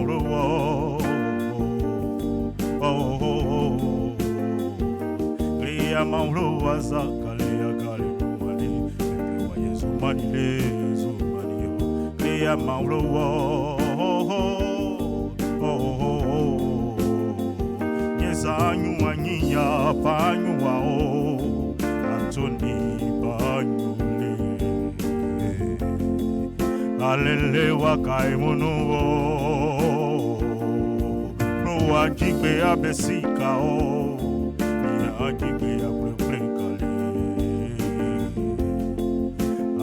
mauro Cria mauro azakalia gale nuali Pewa yesu manile zumanio Cria mauro Nyezanyu anyinya panyu wao Antoni panyule Alele wakai mono No wajigbe abesika o Ya jigbe apreplekale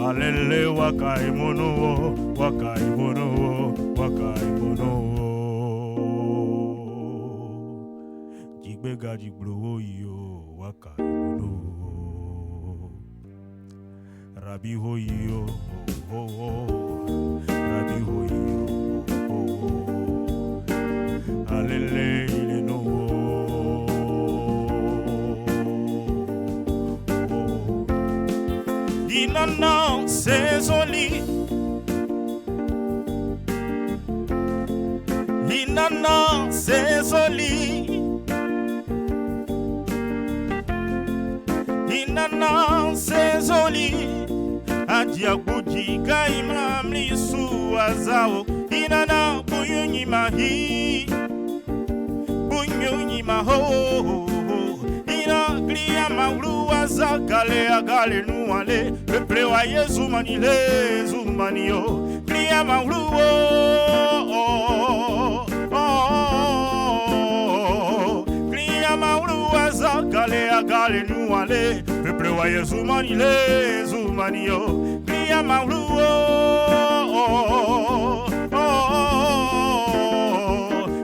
Alele wakai mono Wakai mono Wakai mono Jigbe gajiblo yo Wakai mono Rabi hoyo Rabi hoyo Alele ile no Dinana sezoli Dinana sezoli Dinana sezoli Adiabuji gaima mlisu azao Inana buyunyi mahi Buyunyi maho Ina glia maulu azakale agale nuale Peple wa yezu manile zumanio Glia maulu Glia maulu azakale agale nuale Peple wa yezu manile zumanio Glia maulu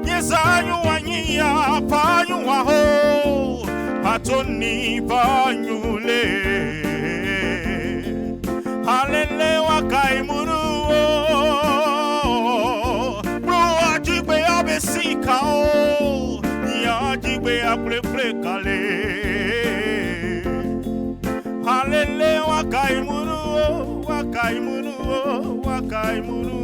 Yesanyu wanyia panyu waho Atoni panyule Halele wakai muru Bro ajigbe abesika o Ya ajigbe apreple kale Halele wakai muru Wakai muru Wakai muru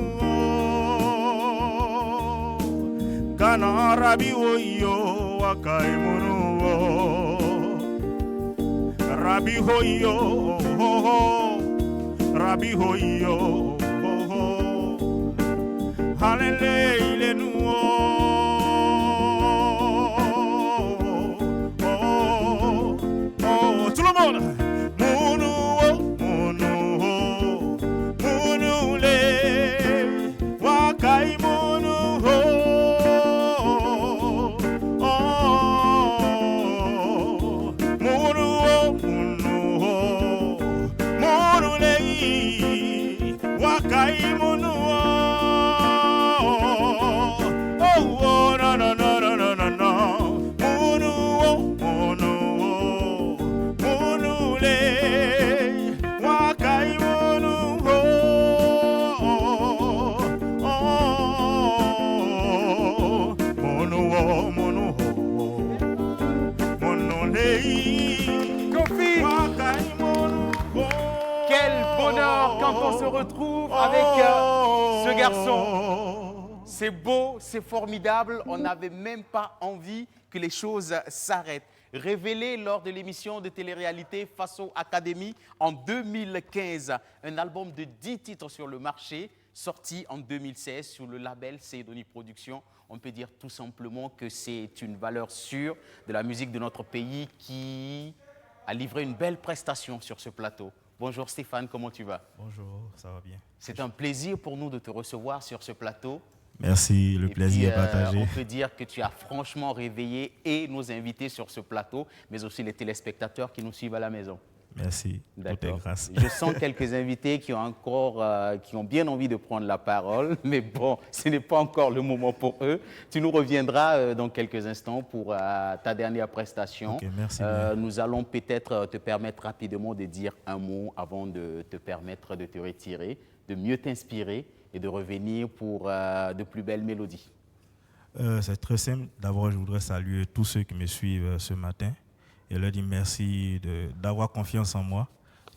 Kana rabi woyo Wakai muru Rabi hoyo, Rabi hoyo, Hallelujah, nuo, tout le monde, monu, monu le, wakai monu. On se retrouve avec ce garçon. C'est beau, c'est formidable. On n'avait même pas envie que les choses s'arrêtent. Révélé lors de l'émission de télé-réalité Faso Academy en 2015, un album de 10 titres sur le marché, sorti en 2016 sur le label Cédoni Productions. On peut dire tout simplement que c'est une valeur sûre de la musique de notre pays qui a livré une belle prestation sur ce plateau. Bonjour Stéphane, comment tu vas? Bonjour, ça va bien. C'est un plaisir pour nous de te recevoir sur ce plateau. Merci, le plaisir est partagé. On peut dire que tu as franchement réveillé et nos invités sur ce plateau, mais aussi les téléspectateurs qui nous suivent à la maison. Merci, tout est grâce. Je sens quelques invités qui ont bien envie de prendre la parole, mais bon, ce n'est pas encore le moment pour eux. Tu nous reviendras dans quelques instants pour ta dernière prestation. Okay, merci. Nous allons peut-être te permettre rapidement de dire un mot avant de te permettre de te retirer, de mieux t'inspirer et de revenir pour de plus belles mélodies. C'est très simple. D'abord, je voudrais saluer tous ceux qui me suivent ce matin et leur dire merci d'avoir confiance en moi.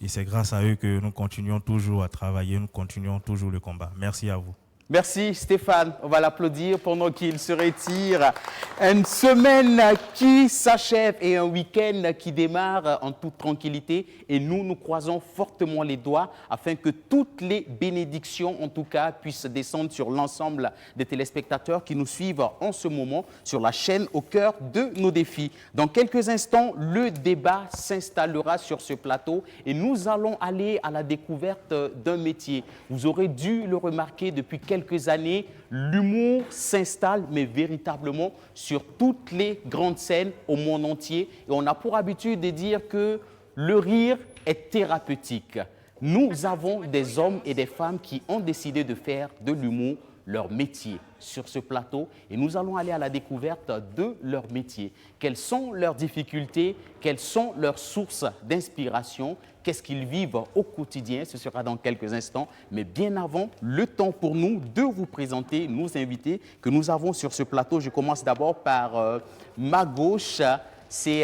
Et c'est grâce à eux que nous continuons toujours à travailler, nous continuons toujours le combat. Merci à vous. Merci Stéphane, on va l'applaudir pendant qu'il se retire. Une semaine qui s'achève et un week-end qui démarre en toute tranquillité. Et nous croisons fortement les doigts afin que toutes les bénédictions, en tout cas, puissent descendre sur l'ensemble des téléspectateurs qui nous suivent en ce moment sur la chaîne au cœur de nos défis. Dans quelques instants, le débat s'installera sur ce plateau et nous allons aller à la découverte d'un métier. Vous aurez dû le remarquer depuis quelques années, l'humour s'installe, mais véritablement sur toutes les grandes scènes au monde entier. Et on a pour habitude de dire que le rire est thérapeutique. Nous avons des hommes et des femmes qui ont décidé de faire de l'humour leur métier sur ce plateau et nous allons aller à la découverte de leur métier. Quelles sont leurs difficultés? Quelles sont leurs sources d'inspiration? Qu'est-ce qu'ils vivent au quotidien? Ce sera dans quelques instants. Mais bien avant, le temps pour nous de vous présenter nos invités que nous avons sur ce plateau. Je commence d'abord par ma gauche. C'est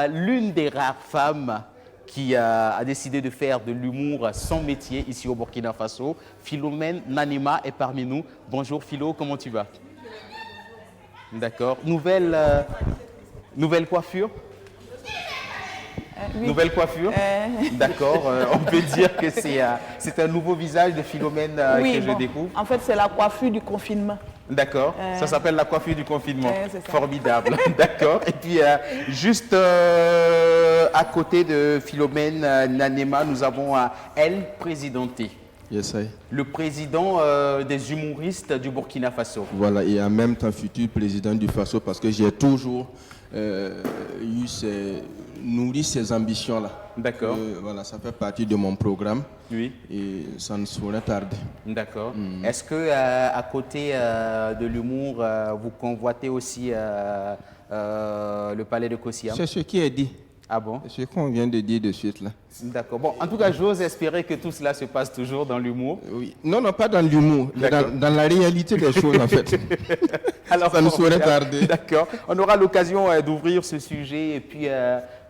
l'une des rares femmes qui a décidé de faire de l'humour son métier ici au Burkina Faso. Philomène Nanema est parmi nous. Bonjour Philo, comment tu vas? D'accord. Nouvelle coiffure? Oui. Nouvelle coiffure? D'accord. On peut dire que c'est un nouveau visage de Philomène que je découvre. En fait, c'est la coiffure du confinement. D'accord. Ça s'appelle la coiffure du confinement. Formidable. D'accord. Et puis, juste à côté de Philomène Nanema, nous avons El Présidenté. Yes, I. Le président des humoristes du Burkina Faso. Voilà, et en même temps futur président du Faso parce que j'ai toujours nourri ces ambitions-là. D'accord. Voilà, ça fait partie de mon programme. Oui. Et ça ne saurait tarder. D'accord. Est-ce que à côté de l'humour, vous convoitez aussi le palais de Kossiam? C'est ce qui est dit. Ah bon? C'est ce qu'on vient de dire de suite là. D'accord. Bon, en tout cas, j'ose espérer que tout cela se passe toujours dans l'humour. Oui. Non, pas dans l'humour, mais dans la réalité des choses en fait. Alors, ça ne saurait tarder. D'accord. On aura l'occasion d'ouvrir ce sujet. Et puis,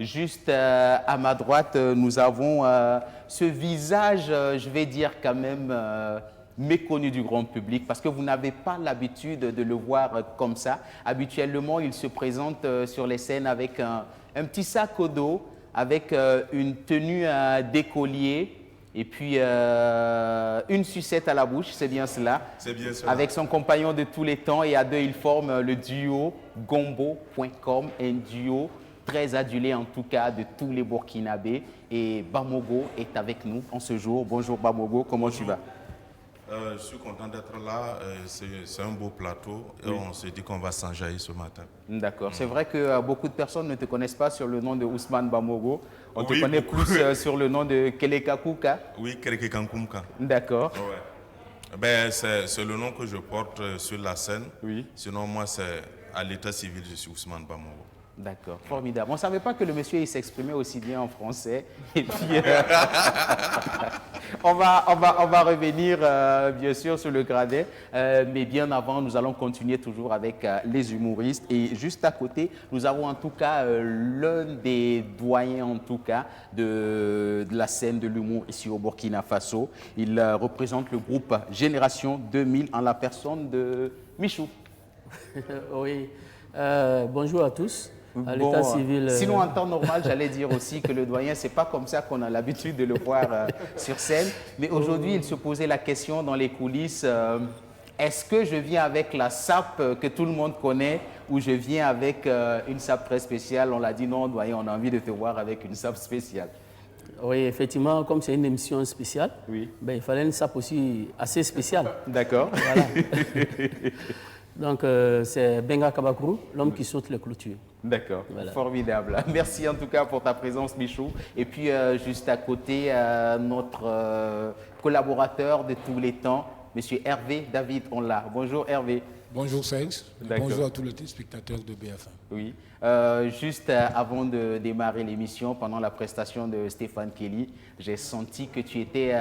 juste à ma droite, nous avons ce visage, je vais dire quand même, méconnu du grand public parce que vous n'avez pas l'habitude de le voir comme ça. Habituellement, il se présente sur les scènes avec un petit sac au dos, avec une tenue d'écolier et puis une sucette à la bouche, c'est bien cela. C'est bien cela. Avec son compagnon de tous les temps et à deux, ils forment le duo Gombo.com, un duo très adulé en tout cas de tous les Burkinabés. Et Bamogo est avec nous en ce jour. Bonjour Bamogo, comment tu vas? Je suis content d'être là. C'est un beau plateau et on se dit qu'on va s'enjailler ce matin. D'accord. C'est vrai que beaucoup de personnes ne te connaissent pas sur le nom de Ousmane Bamogo. On te connaît plus sur le nom de Keleka Kouka. Oui, Keleka Kouka. D'accord. Ouais. Ben, c'est le nom que je porte sur la scène. Oui. Sinon, moi, c'est à l'état civil, je suis Ousmane Bamogo. D'accord, formidable. On ne savait pas que le monsieur s'exprimait aussi bien en français. Et puis, on va revenir bien sûr sur le gradet. Mais bien avant, nous allons continuer toujours avec les humoristes. Et juste à côté, nous avons en tout cas l'un des doyens en tout cas de la scène de l'humour ici au Burkina Faso. Il représente le groupe Génération 2000 en la personne de Michou. Oui, bonjour à tous. À Bon, l'état civil. Sinon, en temps normal, j'allais dire aussi que le doyen, c'est pas comme ça qu'on a l'habitude de le voir sur scène. Mais aujourd'hui, il se posait la question dans les coulisses, est-ce que je viens avec la sape que tout le monde connaît ou je viens avec une sape très spéciale? On l'a dit, non, doyen, on a envie de te voir avec une sape spéciale. Oui, effectivement, comme c'est une émission spéciale, oui. Ben, il fallait une sape aussi assez spéciale. D'accord. Voilà. Donc, c'est Benga Kabakourou, l'homme qui saute les clôtures. D'accord, voilà. Formidable. Merci en tout cas pour ta présence, Michou. Et puis, juste à côté, notre collaborateur de tous les temps, Monsieur Hervé David, on l'a. Bonjour Hervé. Bonjour Sex, bonjour à tous les téléspectateurs de BFM. Oui, juste avant de démarrer l'émission, pendant la prestation de Stéphane Kelly, j'ai senti que tu étais...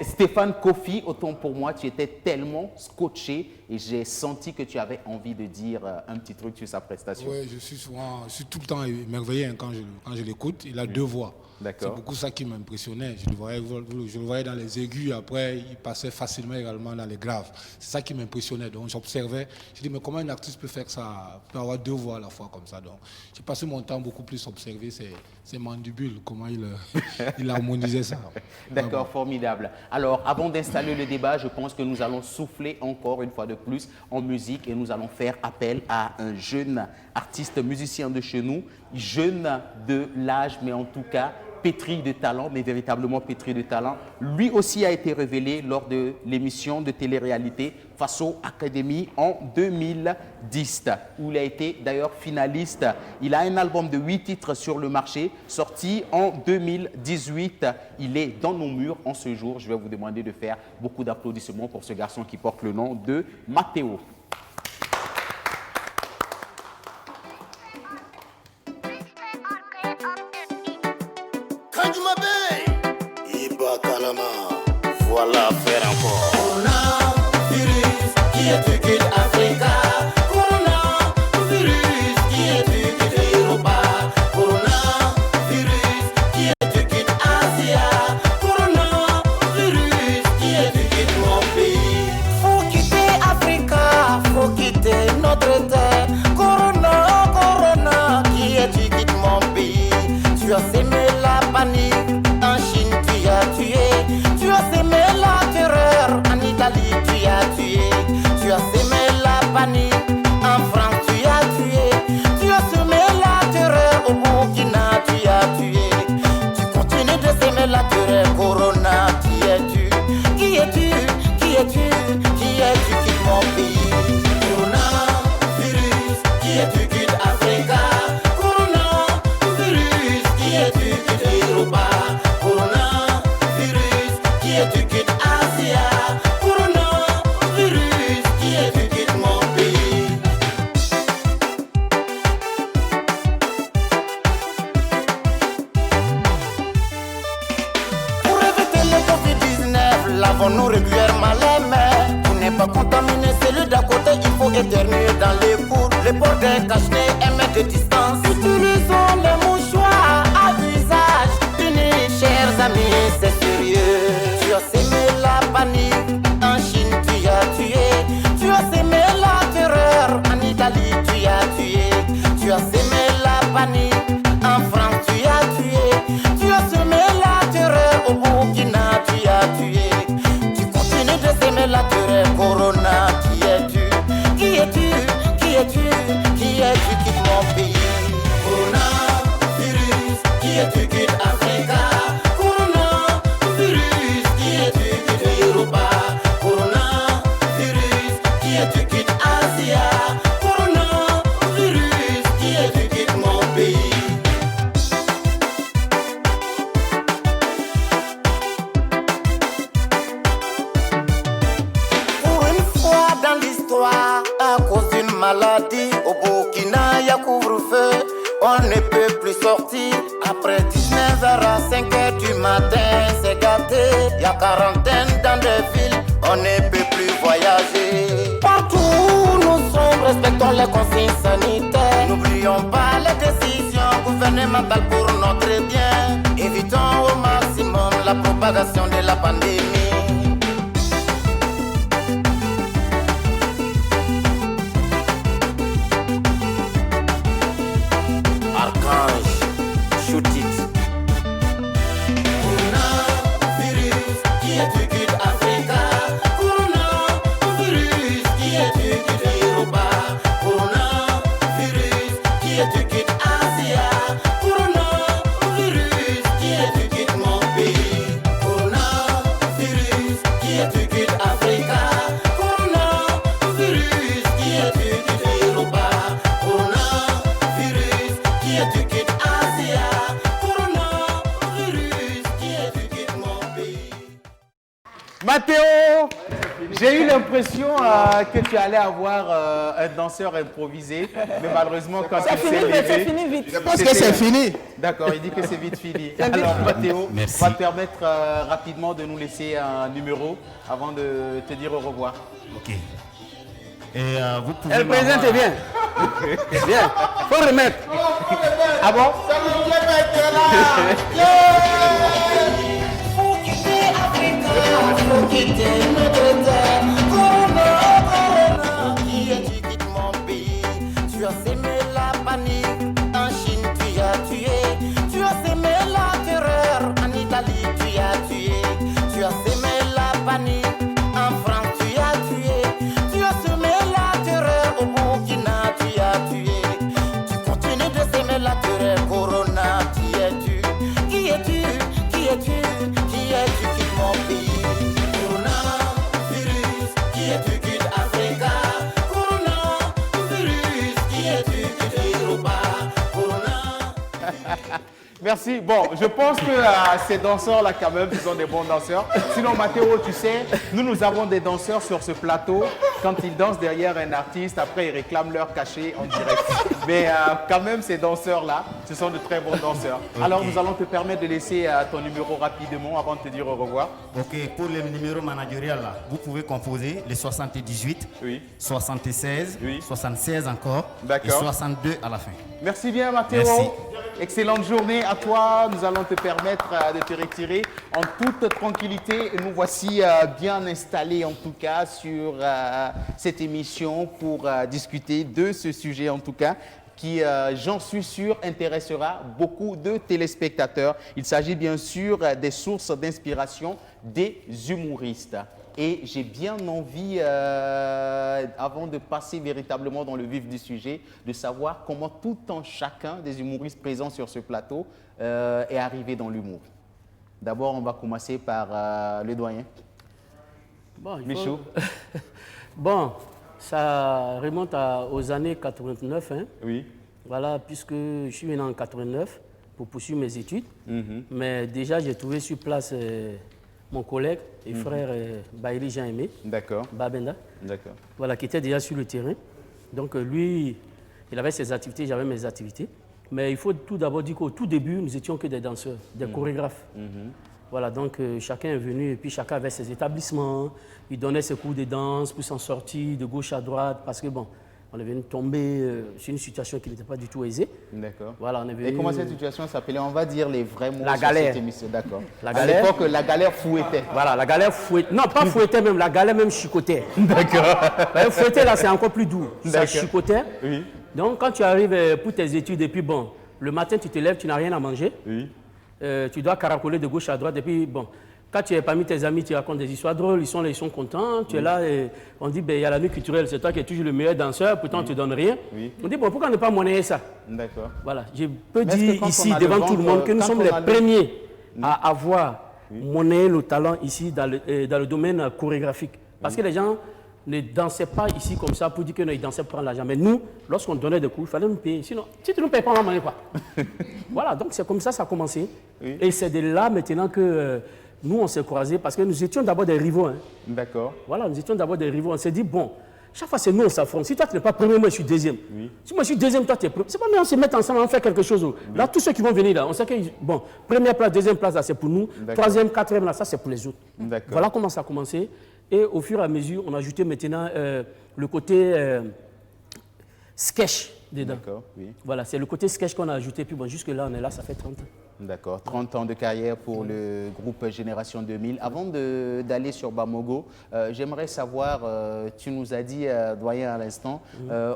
Stéphane Kofi, autant pour moi, tu étais tellement scotché et j'ai senti que tu avais envie de dire un petit truc sur sa prestation. Oui, je suis tout le temps émerveillé quand je l'écoute. Il a deux voix. C'est beaucoup ça qui m'impressionnait. Je le voyais dans les aigus, après il passait facilement également dans les graves. C'est ça qui m'impressionnait. Donc j'observais, je dis mais comment un artiste peut faire ça, peut avoir 2 voix à la fois comme ça. Donc j'ai passé mon temps beaucoup plus à observer ces mandibules, comment il harmonisait ça. D'accord, formidable. Alors avant d'installer le débat, je pense que nous allons souffler encore une fois de plus en musique et nous allons faire appel à un jeune artiste musicien de chez nous, jeune de l'âge, mais en tout cas pétri de talent, mais véritablement pétri de talent. Lui aussi a été révélé lors de l'émission de télé-réalité Faso Academy en 2010, où il a été d'ailleurs finaliste. Il a un album de 8 titres sur le marché, sorti en 2018. Il est dans nos murs en ce jour. Je vais vous demander de faire beaucoup d'applaudissements pour ce garçon qui porte le nom de Mathéo. Voilà faire encore. Coronavirus qui est du Kid Africa. Coronavirus qui est du Kid Europa. Coronavirus qui est du Kid Asia. Coronavirus qui est du Kid mon pays. Faut quitter Africa, faut quitter notre terre. Corona qui est du Kid mon pays. Tu as sémé la panique en Chine, tu as tué. Tu as sémé la terreur en Italie, tu as tué. Tu as sémé la panique en France, tu as tué. Tu as semé la terreur au Burkina, tu as tué. Tu continues de sémer la terreur, Corona, qui es-tu? Qui es-tu? Qui es-tu? Qui es-tu? Quitte mon pays. Coronavirus, qui es-tu? Quitte Africa. Coronavirus, qui es-tu? Quitte Europa. Qui est du Kid Asia? Coronavirus, qui est du Kid mon pays? Pour éviter le Covid-19, lavons-nous régulièrement les mains. Pour ne pas contaminer celui d'à côté, il faut éternuer dans les cours. Les ports des cache-nez, 1 mètre de distance. Utilisons les mouchoirs à usage unique, chers amis, c'est sérieux. Tu as sémé la panique en Chine, tu as tué. Tu as sémé la terreur en Italie, tu as tué. Tu as sémé la panique en France, tu as tué. Tu as semé la terreur au Burkina, tu as tué. Tu continues de sémer la terreur, Corona, qui es-tu? Qui es-tu? Qui es-tu? Qui es-tu? Quitte mon pays. Coronavirus, qui es-tu? Quitte Africa. Coronavirus, qui est du Kid Asia. Coronavirus, qui est du Kid mon pays. Pour une fois dans l'histoire, à cause d'une maladie, au Burkina, il y a couvre-feu. On ne peut plus sortir. Après 19h à 5h du matin, c'est gâté. Il y a quarantaine dans des villes, on ne peut plus voyager. Partout où nous sommes, respectons les consignes sanitaires. N'oublions pas les décisions gouvernementales pour notre bien. Évitons au maximum la propagation de la pandémie. Archange, shoot it. Coronavirus, qui est du Kid Africa. Coronavirus, qui est du Kid Europa. Coronavirus, qui est du Kid Asia. Coronavirus, qui est du Kid mon pays. Coronavirus, qui est du Kid Africa. Coronavirus, qui est du Kid Europa. Coronavirus, qui est du Kid Asia. Coronavirus, qui est du Kid mon pays. Mathéo, j'ai eu l'impression que tu allais avoir un danseur improvisé, mais malheureusement quand il s'est levé... C'est fini vite. Je pense que c'est fini. D'accord, il dit que c'est vite fini. Alors Mathéo, va te permettre rapidement de nous laisser un numéro avant de te dire au revoir. Ok. Et vous pouvez. Elle présente bien. Bien. Faut remettre. Ah bon? Ça me plaît maintenant là. Faut quitter Africa, faut quitter notre terre. Corona, Corona, qui es-tu quitte mon pays? Tu as sémé la panique, en Chine tu as tué. Tu as sémé la terreur, en Italie tu as tué. Tu as sémé la panique, en France tu as tué. Tu as semé la terreur, au Burkina tu as tué. Tu continues de sémer la terreur, Corona, qui es-tu? Qui es-tu? Qui es-tu? Qui es-tu quitte mon pays? Corona, virus, qui es-tu quitte Africa? Corona, virus, qui es-tu quitte Europa? Corona. Merci. Bon, je pense que ces danseurs-là, quand même, ils sont des bons danseurs. Sinon, Mathéo, tu sais, nous avons des danseurs sur ce plateau. Quand ils dansent derrière un artiste, après, ils réclament leur cachet en direct. Mais quand même, ces danseurs-là, ce sont de très bons danseurs. Okay. Alors, nous allons te permettre de laisser ton numéro rapidement avant de te dire au revoir. Ok, pour le numéro managérial, là, vous pouvez composer les 78, Oui. 76, Oui. 76 encore, et D'accord. 62 à la fin. Merci bien, Mathéo. Merci. Excellente journée à toi. Nous allons te permettre de te retirer en toute tranquillité. Et nous voici bien installés, en tout cas, sur cette émission pour discuter de ce sujet, en tout cas, qui, j'en suis sûr, intéressera beaucoup de téléspectateurs. Il s'agit bien sûr des sources d'inspiration des humoristes. Et j'ai bien envie, avant de passer véritablement dans le vif du sujet, de savoir comment tout un chacun des humoristes présents sur ce plateau est arrivé dans l'humour. D'abord, on va commencer par le doyen. Bon, Michou. Bon, ça remonte aux années 89. Hein. Oui. Voilà, puisque je suis venu en 89 pour poursuivre mes études. Mais déjà, j'ai trouvé sur place mon collègue et frère Baïli Jean-Aimé, D'accord. Babenda, D'accord. voilà, qui était déjà sur le terrain. Donc lui, il avait ses activités, j'avais mes activités. Mais il faut tout d'abord dire qu'au tout début, nous étions que des danseurs, des chorégraphes. Voilà, donc chacun est venu et puis chacun avait ses établissements. Il donnait ses cours de danse pour s'en sortir de gauche à droite parce que bon, on est venu tomber sur une situation qui n'était pas du tout aisée. D'accord. Voilà, on est venu... Et comment cette situation s'appelait? On va dire les vrais mots La sur galère. cette émission. D'accord. La À galère. l'époque, la galère fouettait. Voilà, la galère fouettait. Non, pas fouettait même, la galère même chicotait. D'accord. Fouettait là, c'est encore plus doux. Ça D'accord. chicotait. Oui. Donc quand tu arrives pour tes études et puis bon, le matin tu te lèves, tu n'as rien à manger. Oui. Tu dois caracoler de gauche à droite et puis bon, quand tu es parmi tes amis, tu racontes des histoires drôles, ils sont contents, tu es là et on dit, ben il y a la nuit culturelle, c'est toi qui es toujours le meilleur danseur, pourtant on ne te donne rien. Oui. On dit, bon, pourquoi ne pas monnayer ça? D'accord. Voilà, je peux Mais est-ce que dire quand ici on a devant le tout le ventre, monde que nous quand sommes on les a le- premiers à avoir monnayé le talent ici dans le domaine chorégraphique. Parce que les gens ne dansaient pas ici comme ça pour dire qu'ils dansaient pour prendre l'argent. Mais nous, lorsqu'on donnait des cours, il fallait nous payer. Sinon, si tu ne nous payes pas, on va manger quoi? Voilà, donc c'est comme ça ça a commencé. Oui. Et c'est de là maintenant que nous, on s'est croisés parce que nous étions d'abord des rivaux. Hein. D'accord. Voilà, nous étions d'abord des rivaux. On s'est dit, bon, chaque fois c'est nous, on s'affronte. Si toi tu n'es pas premier, moi je suis deuxième. Si moi je suis deuxième, toi tu es premier. C'est pas mieux, on se met ensemble, on fait quelque chose. Là, tous ceux qui vont venir là, on sait que, bon, première place, deuxième place, là c'est pour nous. D'accord. Troisième, quatrième, là, ça c'est pour les autres. D'accord. Voilà comment ça a commencé. Et au fur et à mesure, on a ajouté maintenant le côté sketch dedans. D'accord. Oui. Voilà, c'est le côté sketch qu'on a ajouté. Puis bon, jusque-là, on est là, ça fait 30 ans. D'accord, 30 ans de carrière pour le groupe Génération 2000. Avant d'aller sur Bamogo, j'aimerais savoir, tu nous as dit, doyen à l'instant,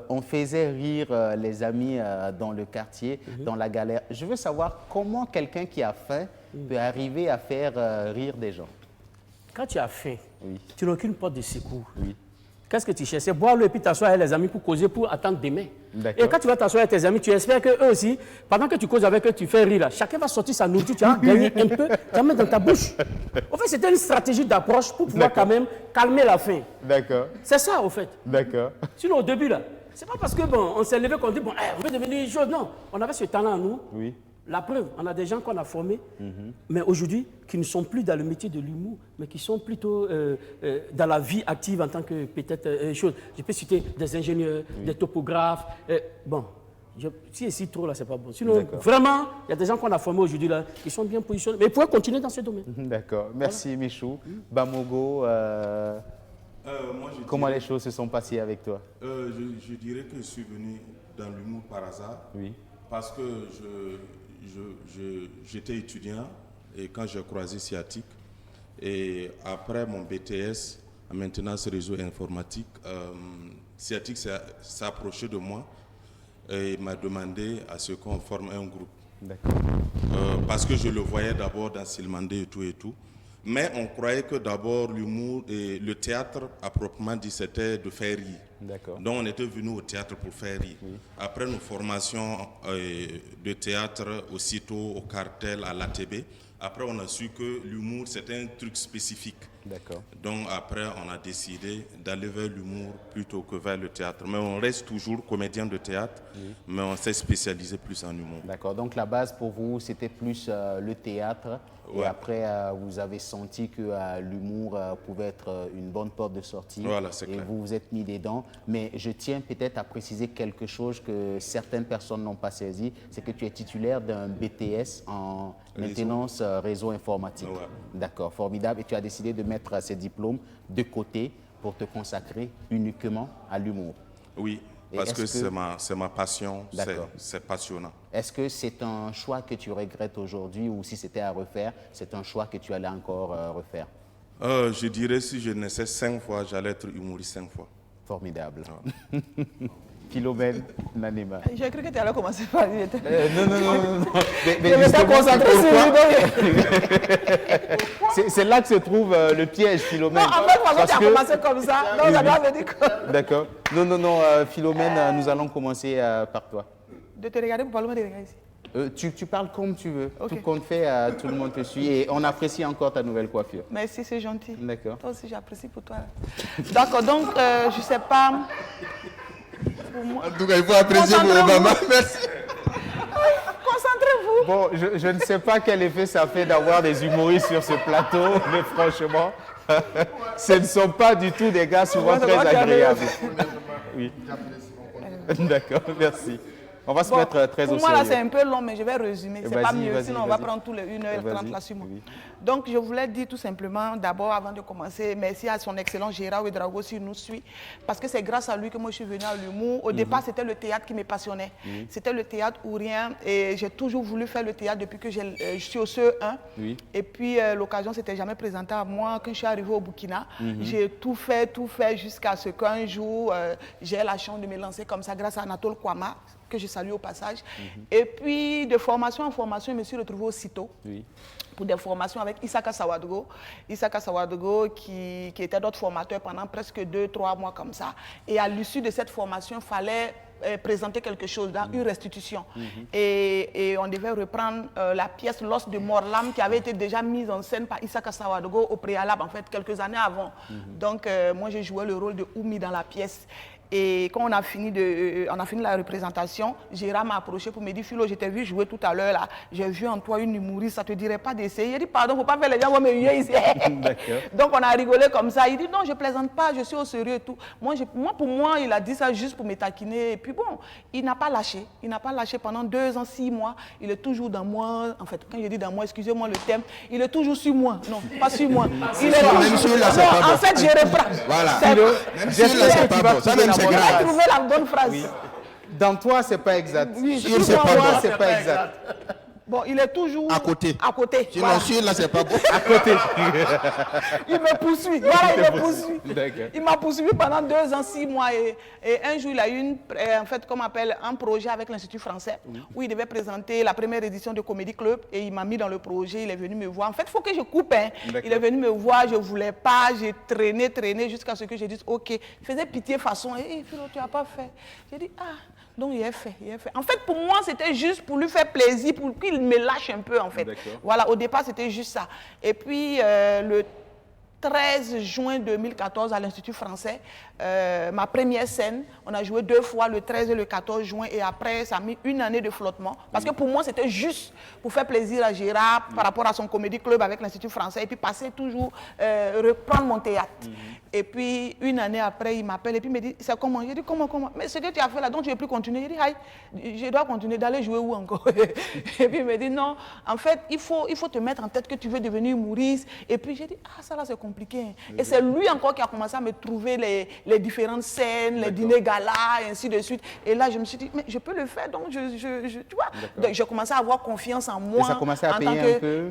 on faisait rire les amis dans le quartier, dans la galère. Je veux savoir comment quelqu'un qui a faim peut arriver à faire rire des gens. Quand tu as faim, Oui. tu n'as aucune porte de secours. Oui. Qu'est-ce que tu cherches? C'est boire l'eau et puis t'asseoir avec les amis pour causer, pour attendre demain. D'accord. Et quand tu vas t'asseoir avec tes amis, tu espères qu'eux aussi, pendant que tu causes avec eux, tu fais rire là. Chacun va sortir sa nourriture, tu vas gagner un peu, tu vas mettre dans ta bouche. En fait, c'était une stratégie d'approche pour pouvoir quand même calmer la faim. D'accord, C'est ça, au fait. d'accord. Sinon, au début là, c'est pas parce que bon, on s'est levé qu'on dit bon, on veut devenir une chose. Non, on avait ce talent en nous. Oui. La preuve, on a des gens qu'on a formés, mais aujourd'hui, qui ne sont plus dans le métier de l'humour, mais qui sont plutôt dans la vie active en tant que peut-être chose. Je peux citer des ingénieurs, des topographes. Bon, si ici trop là, c'est pas bon. Sinon, D'accord. vraiment, il y a des gens qu'on a formés aujourd'hui là, qui sont bien positionnés, mais ils pourraient continuer dans ce domaine. D'accord, merci Michou. Bamogo, Moi, je comment dirais, les choses se sont passées avec toi? je dirais que je suis venu dans l'humour par hasard. Oui. Parce que j'étais étudiant et quand j'ai croisé Sciatique, et après mon BTS en maintenance réseau informatique, Sciatique s'est approché de moi et m'a demandé à ce qu'on forme un groupe. D'accord. Parce que je le voyais d'abord dans Silmandé et tout. Mais on croyait que d'abord l'humour et le théâtre, à proprement dit, c'était de faire rire. D'accord. Donc on était venu au théâtre pour faire rire. Oui. Après nos formations de théâtre, aussitôt au cartel, à l'ATB, après on a su que l'humour c'était un truc spécifique. D'accord. Donc après on a décidé d'aller vers l'humour plutôt que vers le théâtre. Mais on reste toujours comédien de théâtre, mais on s'est spécialisé plus en humour. D'accord, donc la base pour vous c'était plus le théâtre. Et après, vous avez senti que l'humour pouvait être une bonne porte de sortie. Voilà, c'est clair. Et vous vous êtes mis dedans. Mais je tiens peut-être à préciser quelque chose que certaines personnes n'ont pas saisi. C'est que tu es titulaire d'un BTS en maintenance réseau informatique. Ouais. D'accord, formidable. Et tu as décidé de mettre ces diplômes de côté pour te consacrer uniquement à l'humour. Oui. Parce que c'est ma passion, c'est passionnant. Est-ce que c'est un choix que tu regrettes aujourd'hui ou si c'était à refaire, c'est un choix que tu allais encore refaire? Je dirais si je naissais 5 fois, j'allais être humoriste 5 fois. Formidable. Philomène Nanema. J'ai cru que tu allais commencer par dire. Non. Mais je m'étais concentré sur lui. C'est là que se trouve le piège, Philomène. Non, en fait, tu as commencé comme ça. Non, ça doit me dire quoi. D'accord. Non, Philomène, nous allons commencer par toi. De te regarder pour pas loin de regarder ici. Tu parles comme tu veux. Okay. Tout compte fait, tout le monde te suit et on apprécie encore ta nouvelle coiffure. Merci, c'est gentil. D'accord. Toi aussi, j'apprécie pour toi. D'accord, donc, je ne sais pas... En tout cas, il faut apprécier pour Obama. Merci. Concentrez-vous. Bon, je ne sais pas quel effet ça fait d'avoir des humoristes sur ce plateau, mais franchement, ce ne sont pas du tout des gars souvent très agréables. Oui. D'accord, merci. On va se mettre très au sérieux. Pour moi, là, c'est un peu long, mais je vais résumer. C'est pas mieux, sinon on va prendre tous les 1h30 là sur moi. Oui. Donc, je voulais dire tout simplement, d'abord, avant de commencer, merci à son excellent Gérard Ouedraogo s'il nous suit, parce que c'est grâce à lui que moi je suis venue à l'humour. Au départ, c'était le théâtre qui me passionnait. C'était le théâtre ou rien, et j'ai toujours voulu faire le théâtre depuis que je suis au CE1. Et puis, l'occasion ne s'était jamais présentée à moi. Quand je suis arrivée au Burkina, j'ai tout fait jusqu'à ce qu'un jour, j'ai la chance de me lancer comme ça grâce à Anatole Kouama, que je salue au passage. Et puis, de formation en formation, je me suis retrouvée aussitôt pour des formations avec Isaka Sawadogo. Isaka Sawadogo qui était notre formateur pendant presque 2-3 mois comme ça. Et à l'issue de cette formation, il fallait présenter quelque chose dans une restitution. Et on devait reprendre la pièce L'os de Morlam qui avait été déjà mise en scène par Isaka Sawadogo au préalable, en fait, quelques années avant. Donc, moi, j'ai joué le rôle de Oumi dans la pièce. Et quand on a fini la représentation, Gérard m'a approché pour me dire, Philo, je t'ai vu jouer tout à l'heure là, j'ai vu en toi une humoriste, ça ne te dirait pas d'essayer? Il dit, pardon, il ne faut pas faire les gens vont me huer ici. Donc on a rigolé comme ça. Il dit, non, je ne plaisante pas, je suis au sérieux et tout. Pour moi, il a dit ça juste pour me taquiner. Et puis bon, il n'a pas lâché. Il n'a pas lâché pendant 2 ans, 6 mois. Il est toujours dans moi. En fait, quand je dis dans moi, excusez-moi le thème, il est toujours sur moi. Non, pas sur moi. Il est même sur là, c'est pas bon. En fait, je reprends. Voilà. Même sur là, c'est pas bon. Ça même, c'est grave. Trouver la bonne phrase. Oui. Dans toi, c'est pas exact. Oui, sur moi, c'est pas exact. Bon, il est toujours à côté. À côté. Sinon, voilà. Sûr, là, c'est pas bon. À côté. Il me poursuit. Voilà, il me poursuit. D'accord. Il m'a poursuivi pendant 2 ans, 6 mois. Et un jour, il a eu un projet avec l'Institut français où il devait présenter la première édition de Comedy Club. Et il m'a mis dans le projet. Il est venu me voir. En fait, il faut que je coupe. Hein. Il est venu me voir. Je ne voulais pas. J'ai traîné jusqu'à ce que je dise OK. Il faisait pitié façon. Hé, Philo, tu n'as pas fait. J'ai dit, donc il a fait. En fait, pour moi, c'était juste pour lui faire plaisir, pour qu'il me lâche un peu, en fait. Voilà, au départ, c'était juste ça. Et puis, le 13 juin 2014, à l'Institut français, ma première scène, on a joué 2 fois, le 13 et le 14 juin, et après, ça a mis 1 année de flottement. Parce que pour moi, c'était juste pour faire plaisir à Gérard par rapport à son comédie club avec l'Institut français, et puis passer toujours, reprendre mon théâtre. Et puis, 1 année après, il m'appelle et puis il me dit, c'est comment? Je dis, comment? Mais ce que tu as fait là, donc je ne vais plus continuer. Je dis, je dois continuer d'aller jouer où encore? Et puis il me dit, non, en fait, il faut te mettre en tête que tu veux devenir humoriste. Et puis j'ai dit, ça là, c'est compliqué. Et c'est lui encore qui a commencé à me trouver les différentes scènes, les dîners galas, et ainsi de suite. Et là, je me suis dit, mais je peux le faire, donc tu vois. Donc, j'ai commencé à avoir confiance en moi. Et ça commençait à payer un peu.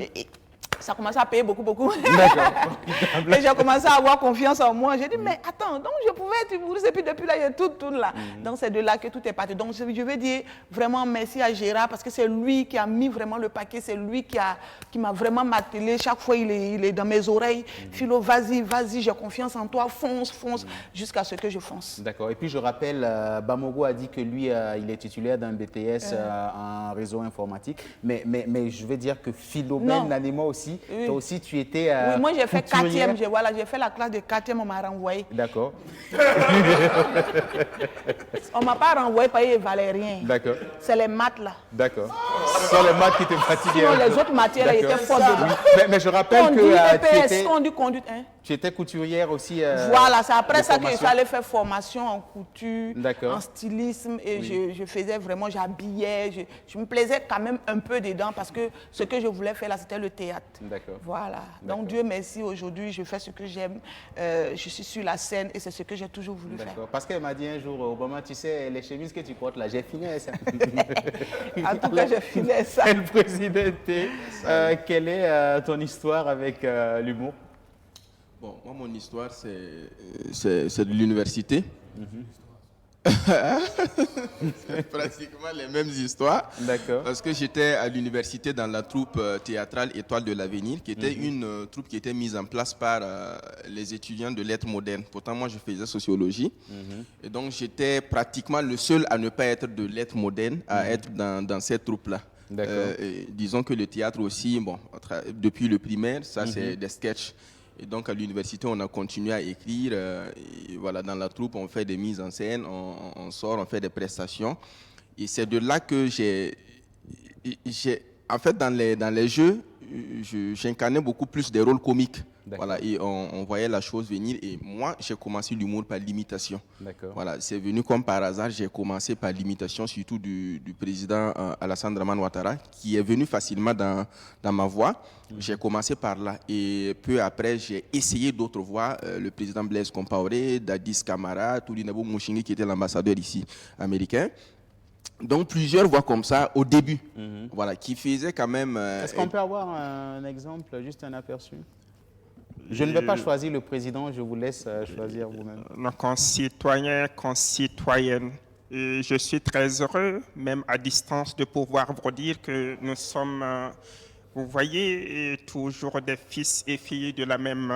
Ça commençait à payer beaucoup. Et j'ai commencé à avoir confiance en moi. J'ai dit, mais attends, donc je pouvais être humoriste et puis depuis là, tout tourne là. Donc c'est de là que tout est parti. Donc je veux dire vraiment merci à Gérard parce que c'est lui qui a mis vraiment le paquet, c'est lui qui m'a vraiment martelé. Chaque fois, il est dans mes oreilles. Philo, vas-y, j'ai confiance en toi, fonce, jusqu'à ce que je fonce. D'accord. Et puis je rappelle, Bamogo a dit que lui, il est titulaire d'un BTS en réseau informatique. Mais je veux dire que Philomène Nanema aussi, toi aussi, tu étais oui, moi j'ai fait 4e, j'ai fait la classe de 4e, on m'a renvoyé. D'accord. On ne m'a pas renvoyé par les Valériens. D'accord. C'est les maths là. D'accord. Ce sont les maths qui te fatiguaient. Sinon, les autres matières là, étaient fortes dedans. Mais je rappelle que on dit conduite, hein? Tu étais couturière aussi. Voilà, c'est après ça que je suis allée faire formation en couture, en stylisme et je faisais vraiment, j'habillais, je me plaisais quand même un peu dedans parce que ce que je voulais faire là, c'était le théâtre. D'accord. Voilà. Donc Dieu merci, aujourd'hui, je fais ce que j'aime, je suis sur la scène et c'est ce que j'ai toujours voulu faire. Parce qu'elle m'a dit un jour, Obama, tu sais, les chemises que tu portes là, j'ai fini ça. En tout cas, j'ai fini ça. El Presidente, quelle est ton histoire avec l'humour? Bon, moi, mon histoire, c'est de l'université. C'est pratiquement les mêmes histoires. D'accord. Parce que j'étais à l'université dans la troupe théâtrale Étoile de l'Avenir, qui était une troupe qui était mise en place par les étudiants de lettres modernes. Pourtant, moi, je faisais sociologie. Et donc, j'étais pratiquement le seul à ne pas être de lettres modernes, à être dans cette troupe-là. Disons que le théâtre aussi, bon, depuis le primaire, ça, c'est des sketchs. Et donc, à l'université, on a continué à écrire. Et voilà, dans la troupe, on fait des mises en scène, on sort, on fait des prestations. Et c'est de là que en fait, dans les jeux, j'incarnais beaucoup plus des rôles comiques. Voilà, et on voyait la chose venir. Et moi, j'ai commencé l'humour par l'imitation. Voilà, c'est venu comme par hasard. J'ai commencé par l'imitation, surtout du président Alassane Dramane Ouattara, qui est venu facilement dans ma voix. J'ai commencé par là. Et peu après, j'ai essayé d'autres voix. Le président Blaise Compaoré, Dadis Camara, Toulinabo Mouchingi, qui était l'ambassadeur ici américain. Donc, plusieurs voix comme ça au début, voilà, qui faisaient quand même... Est-ce qu'on peut avoir un exemple, juste un aperçu? Je ne vais pas choisir le président, je vous laisse choisir vous-même. Nos concitoyens, concitoyennes, je suis très heureux, même à distance, de pouvoir vous dire que nous sommes, vous voyez, toujours des fils et filles de la même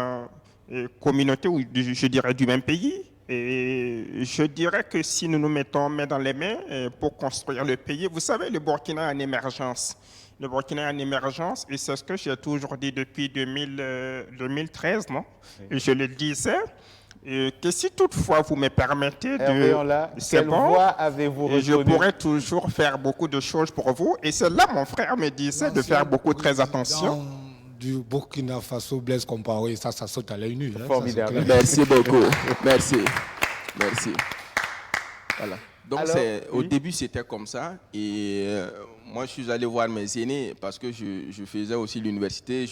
communauté, ou je dirais du même pays. Et je dirais que si nous nous mettons main dans les mains pour construire le pays, vous savez, le Burkina est en émergence. Le Burkina est en émergence et c'est ce que j'ai toujours dit depuis 2013, non? Et je le disais, que si toutefois vous me permettez quelle voix avez-vous retenue? Je pourrais toujours faire beaucoup de choses pour vous. Et c'est là, mon frère me disait de faire beaucoup très attention. Du Burkina Faso, Blaise Compaoré, ça saute à l'œil nu. Formidable. Merci beaucoup. Merci. Voilà. Donc, au début, c'était comme ça. Et moi, je suis allé voir mes aînés parce que je faisais aussi l'université.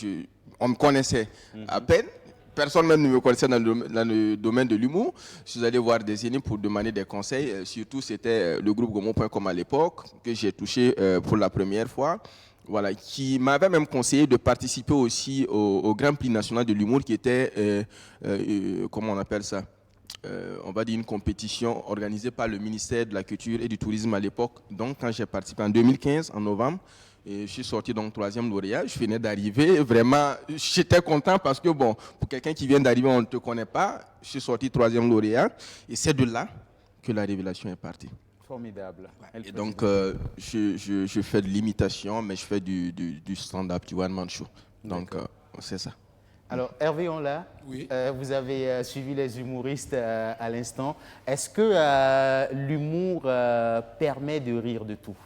On me connaissait à peine. Personne même ne me connaissait dans le domaine de l'humour. Je suis allé voir des aînés pour demander des conseils. Surtout, c'était le groupe Gomo.com à l'époque que j'ai touché pour la première fois. Voilà, qui m'avait même conseillé de participer aussi au Grand Prix national de l'humour qui était, comment on appelle ça, on va dire une compétition organisée par le ministère de la Culture et du Tourisme à l'époque. Donc, quand j'ai participé en 2015, en novembre, et je suis sorti donc 3e lauréat. Je venais d'arriver. Vraiment, j'étais content parce que, bon, pour quelqu'un qui vient d'arriver, on ne te connaît pas. Je suis sorti 3e lauréat. Et c'est de là que la révélation est partie. Formidable. Et donc, je fais de l'imitation, mais je fais du stand-up, du one-man show. Donc, c'est ça. Alors, Hervé Onla, vous avez suivi les humoristes à l'instant. Est-ce que l'humour permet de rire de tout?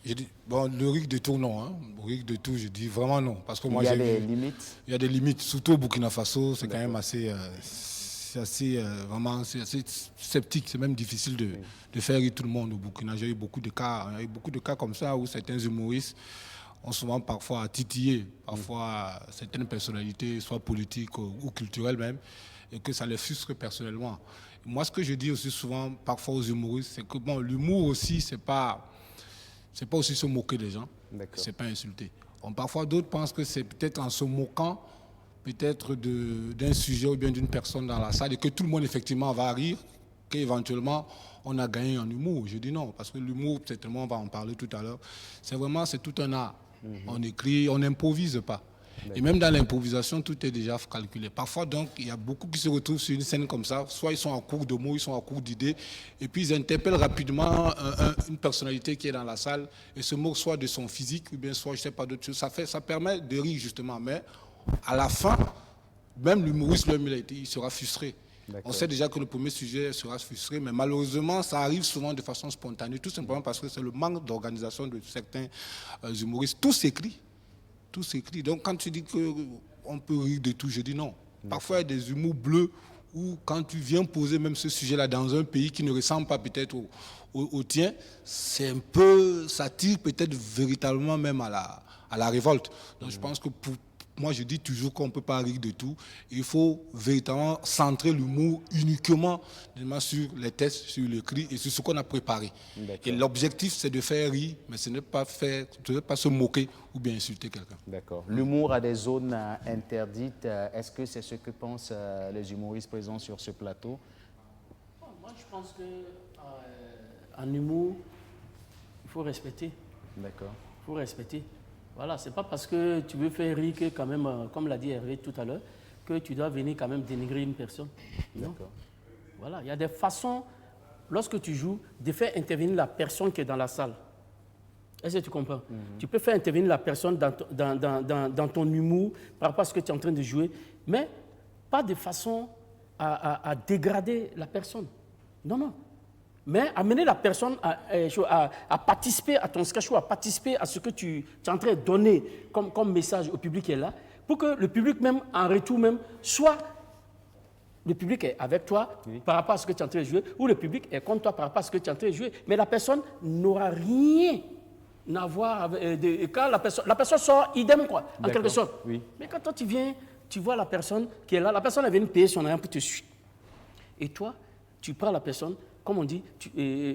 Je dis, bon, le rire de tout, non. Hein. Le rire de tout, je dis vraiment non. Parce que moi, il y a des limites. Il y a des limites, surtout au Burkina Faso, c'est quand même assez... c'est assez sceptique, c'est même difficile de faire rire tout le monde au Burkina. J'ai eu beaucoup de cas, il y a eu beaucoup de cas comme ça où certains humoristes ont souvent parfois titillé, parfois certaines personnalités, soit politiques ou culturelles même. et que ça les frustre personnellement. Moi, ce que je dis aussi souvent, parfois aux humoristes, c'est que bon, l'humour aussi, c'est pas aussi se moquer des gens, c'est pas insulter. Parfois, d'autres pensent que c'est peut-être en se moquant peut-être d'un sujet ou bien d'une personne dans la salle et que tout le monde effectivement va rire, qu'éventuellement on a gagné en humour. Je dis non, parce que l'humour, certainement on va en parler tout à l'heure, c'est tout un art. On écrit, on n'improvise pas. Et même dans l'improvisation, tout est déjà calculé. Parfois, donc, il y a beaucoup qui se retrouvent sur une scène comme ça. Soit ils sont en cours de mots, ils sont en cours d'idées. Et puis, ils interpellent rapidement une personnalité qui est dans la salle et se moquent soit de son physique, ou bien soit, je ne sais pas, d'autres choses. Ça permet de rire, justement. Mais à la fin, même l'humoriste, il sera frustré. On sait déjà que le premier sujet sera frustré, mais malheureusement, ça arrive souvent de façon spontanée, tout simplement parce que c'est le manque d'organisation de certains humoristes. Tout s'écrit. Tout s'écrit. Donc, quand tu dis qu'on peut rire de tout, je dis non. Parfois, il y a des humours bleus où, quand tu viens poser même ce sujet-là dans un pays qui ne ressemble pas peut-être au tien, c'est un peu, ça tire peut-être véritablement même à la révolte. Donc, je pense que moi, je dis toujours qu'on ne peut pas rire de tout. Il faut véritablement centrer l'humour uniquement sur les tests, sur le cri et sur ce qu'on a préparé. Et l'objectif, c'est de faire rire, mais ce n'est pas se moquer ou bien insulter quelqu'un. D'accord. L'humour a des zones interdites. Est-ce que c'est ce que pensent les humoristes présents sur ce plateau? Moi, je pense qu'en humour, il faut respecter. D'accord. Il faut respecter. Voilà, c'est pas parce que tu veux faire rire que quand même, comme l'a dit Hervé tout à l'heure, que tu dois venir quand même dénigrer une personne. Non. Voilà, il y a des façons, lorsque tu joues, de faire intervenir la personne qui est dans la salle. Est-ce que tu comprends? Tu peux faire intervenir la personne dans ton humour par rapport à ce que tu es en train de jouer, mais pas de façon à dégrader la personne. Non, non. Mais amener la personne à participer à ton sketch ou à participer à ce que tu es en train de donner comme message au public qui est là, pour que le public même, en retour même, soit le public est avec toi par rapport à ce que tu es en train de jouer, ou le public est contre toi par rapport à ce que tu es en train de jouer. Mais la personne n'aura rien à voir avec... Quand la personne sort, idem, quoi, en quelque sorte. Oui. Mais quand toi, tu viens, tu vois la personne qui est là, la personne, elle vient payer son argent pour te suivre. Et toi, tu prends la personne... Comme on dit,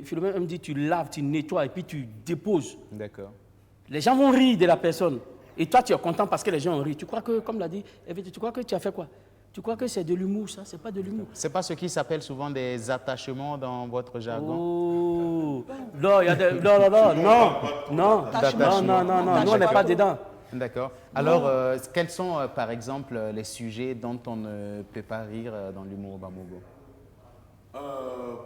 Philomène me dit, tu laves, tu nettoies et puis tu déposes. D'accord. Les gens vont rire de la personne. Et toi, tu es content parce que les gens ont ri. Tu crois que, comme l'a dit, tu crois que tu as fait quoi? Tu crois que c'est de l'humour, ça? C'est pas de l'humour. C'est pas ce qui s'appelle souvent des attachements dans votre jargon? Oh! Non, il y a des... Non, nous, on n'est pas dedans. D'accord. Alors, quels sont, par exemple, les sujets dont on ne peut pas rire dans l'humour Bamougo?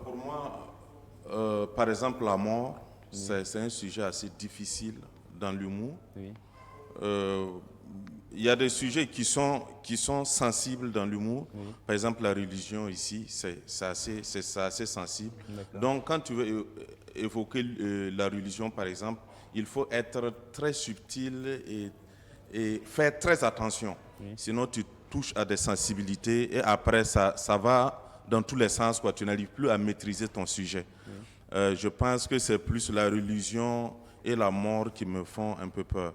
Pour moi, par exemple, la mort, c'est un sujet assez difficile dans l'humour. Oui. Il y a des sujets qui sont sensibles dans l'humour. Oui. Par exemple, la religion ici, c'est assez sensible. Donc, quand tu veux évoquer la religion, par exemple, il faut être très subtil et faire très attention. Oui. Sinon, tu touches à des sensibilités et après, ça va dans tous les sens, quoi. Tu n'arrives plus à maîtriser ton sujet. Oui. Je pense que c'est plus la religion et la mort qui me font un peu peur.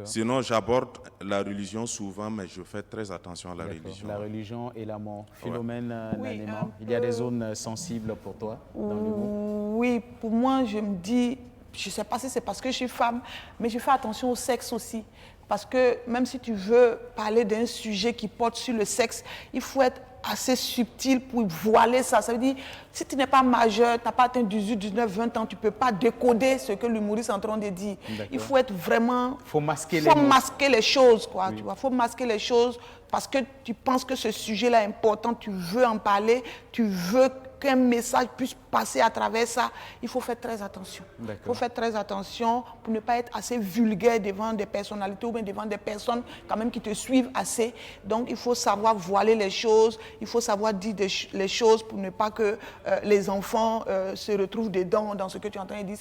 Sinon, j'aborde la religion souvent, mais je fais très attention à la religion. La religion et la mort. Philomène, Nanema, il y a des zones sensibles pour toi dans l'humour? Oui, pour moi, je me dis, je ne sais pas si c'est parce que je suis femme, mais je fais attention au sexe aussi. Parce que même si tu veux parler d'un sujet qui porte sur le sexe, il faut être assez subtil pour voiler ça. Ça veut dire, si tu n'es pas majeur, tu n'as pas atteint 18, 19, 20 ans, tu ne peux pas décoder ce que l'humoriste est en train de dire. Il faut être vraiment... Il faut masquer les choses, quoi. Il faut masquer les choses parce que tu penses que ce sujet-là est important, tu veux en parler, tu veux qu'un message puisse passer à travers ça. Il faut faire très attention. Il faut faire très attention pour ne pas être assez vulgaire devant des personnalités ou bien devant des personnes quand même qui te suivent assez. Donc, il faut savoir voiler les choses, il faut savoir dire les choses pour ne pas que les enfants se retrouvent dedans dans ce que tu es en train de dire.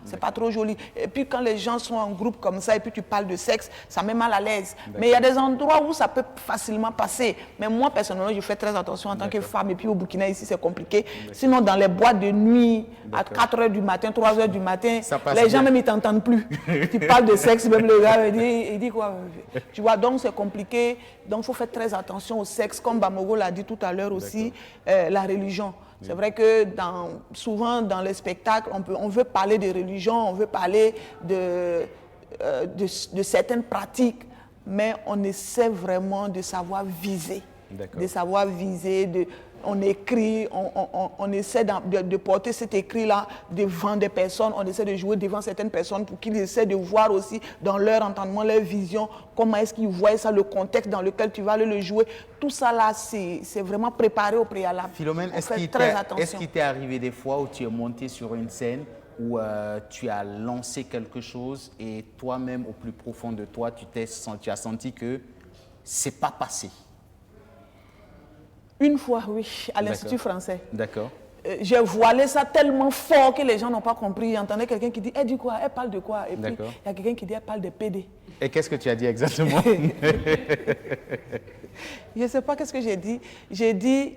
C'est pas trop joli. Et puis, quand les gens sont en groupe comme ça et puis tu parles de sexe, ça met mal à l'aise. Mais il y a des endroits où ça peut facilement passer. Mais moi, personnellement, je fais très attention en tant que femme. Et puis, au Burkina, ici, c'est compliqué. réveiller. Sinon, dans les boîtes de nuit, à 4 h du matin, 3 h du matin, les gens même, ils ne t'entendent plus. Tu parles de sexe, même le gars, il dit quoi? Tu vois, donc c'est compliqué. Donc, il faut faire très attention au sexe. Comme Bamogo l'a dit tout à l'heure aussi, la religion. C'est vrai que souvent, dans les spectacles, on veut parler de religion, on veut parler de certaines pratiques, mais on essaie vraiment de savoir viser. De savoir viser, on écrit, on essaie de porter cet écrit-là devant des personnes, on essaie de jouer devant certaines personnes pour qu'ils essaient de voir aussi dans leur entendement, leur vision, comment est-ce qu'ils voient ça, le contexte dans lequel tu vas le jouer. Tout ça là, c'est vraiment préparé au préalable. Philomène, est-ce qu'il t'est arrivé des fois où tu es monté sur une scène où tu as lancé quelque chose et toi-même, au plus profond de toi, tu as senti que c'est pas passé? Une fois, oui, à l'Institut français. D'accord. J'ai voilé ça tellement fort que les gens n'ont pas compris. J'entendais quelqu'un qui dit, elle dit quoi? Elle parle de quoi? Et puis, il y a quelqu'un qui dit, elle parle de PD. Et qu'est-ce que tu as dit exactement? Je ne sais pas qu'est-ce que j'ai dit. J'ai dit,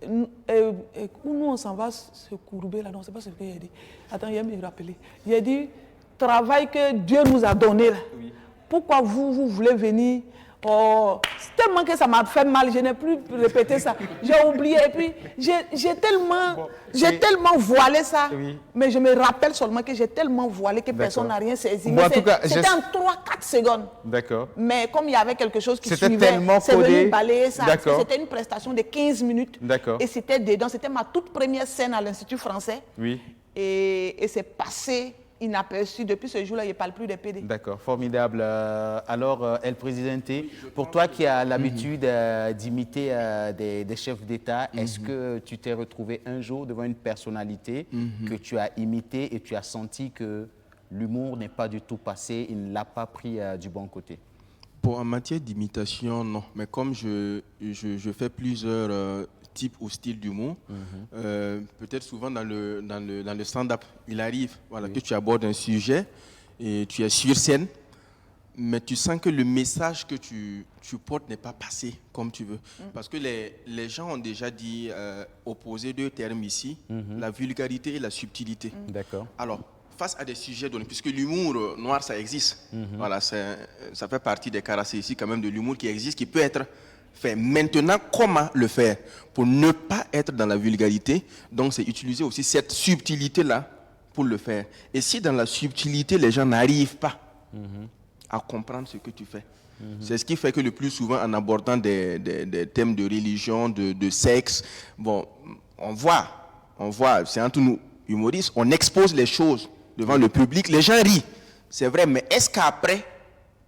où nous on s'en va se courber là, non, c'est pas ce que j'ai dit. Attends, il va me rappeler. J'ai dit, travail que Dieu nous a donné là. Oui. Pourquoi vous voulez venir? Oh, c'est tellement que ça m'a fait mal, je n'ai plus répété ça. J'ai oublié et puis j'ai tellement voilé ça. Oui. Mais je me rappelle seulement que j'ai tellement voilé que personne n'a rien saisi. Bon, c'était en 3-4 secondes. D'accord. Mais comme il y avait quelque chose qui suivait, c'est venu balayer ça. C'était une prestation de 15 minutes. D'accord. Et c'était dedans, c'était ma toute première scène à l'Institut français. Oui. Et c'est passé inaperçu. Depuis ce jour-là, il ne parle plus des PD. D'accord, formidable. Alors, El Presidente, pour toi qui as l'habitude d'imiter des chefs d'État, est-ce que tu t'es retrouvé un jour devant une personnalité que tu as imité et tu as senti que l'humour n'est pas du tout passé, il ne l'a pas pris du bon côté? En matière d'imitation, non. Mais comme je fais plusieurs type ou style d'humour. Peut-être souvent dans le stand-up, il arrive que tu abordes un sujet et tu es sur scène, mais tu sens que le message que tu portes n'est pas passé comme tu veux. Parce que les gens ont déjà dit, opposer deux termes ici, la vulgarité et la subtilité. D'accord. Alors, face à des sujets donnés, puisque l'humour noir, ça existe. Voilà, ça fait partie des caractéristiques quand même de l'humour qui existe, qui peut être fait. Maintenant, comment le faire pour ne pas être dans la vulgarité? Donc, c'est utiliser aussi cette subtilité-là pour le faire. Et si dans la subtilité, les gens n'arrivent pas à comprendre ce que tu fais, c'est ce qui fait que le plus souvent, en abordant des thèmes de religion, de sexe, bon, on voit, c'est entre nous humoristes, on expose les choses devant le public, les gens rient, c'est vrai, mais est-ce qu'après,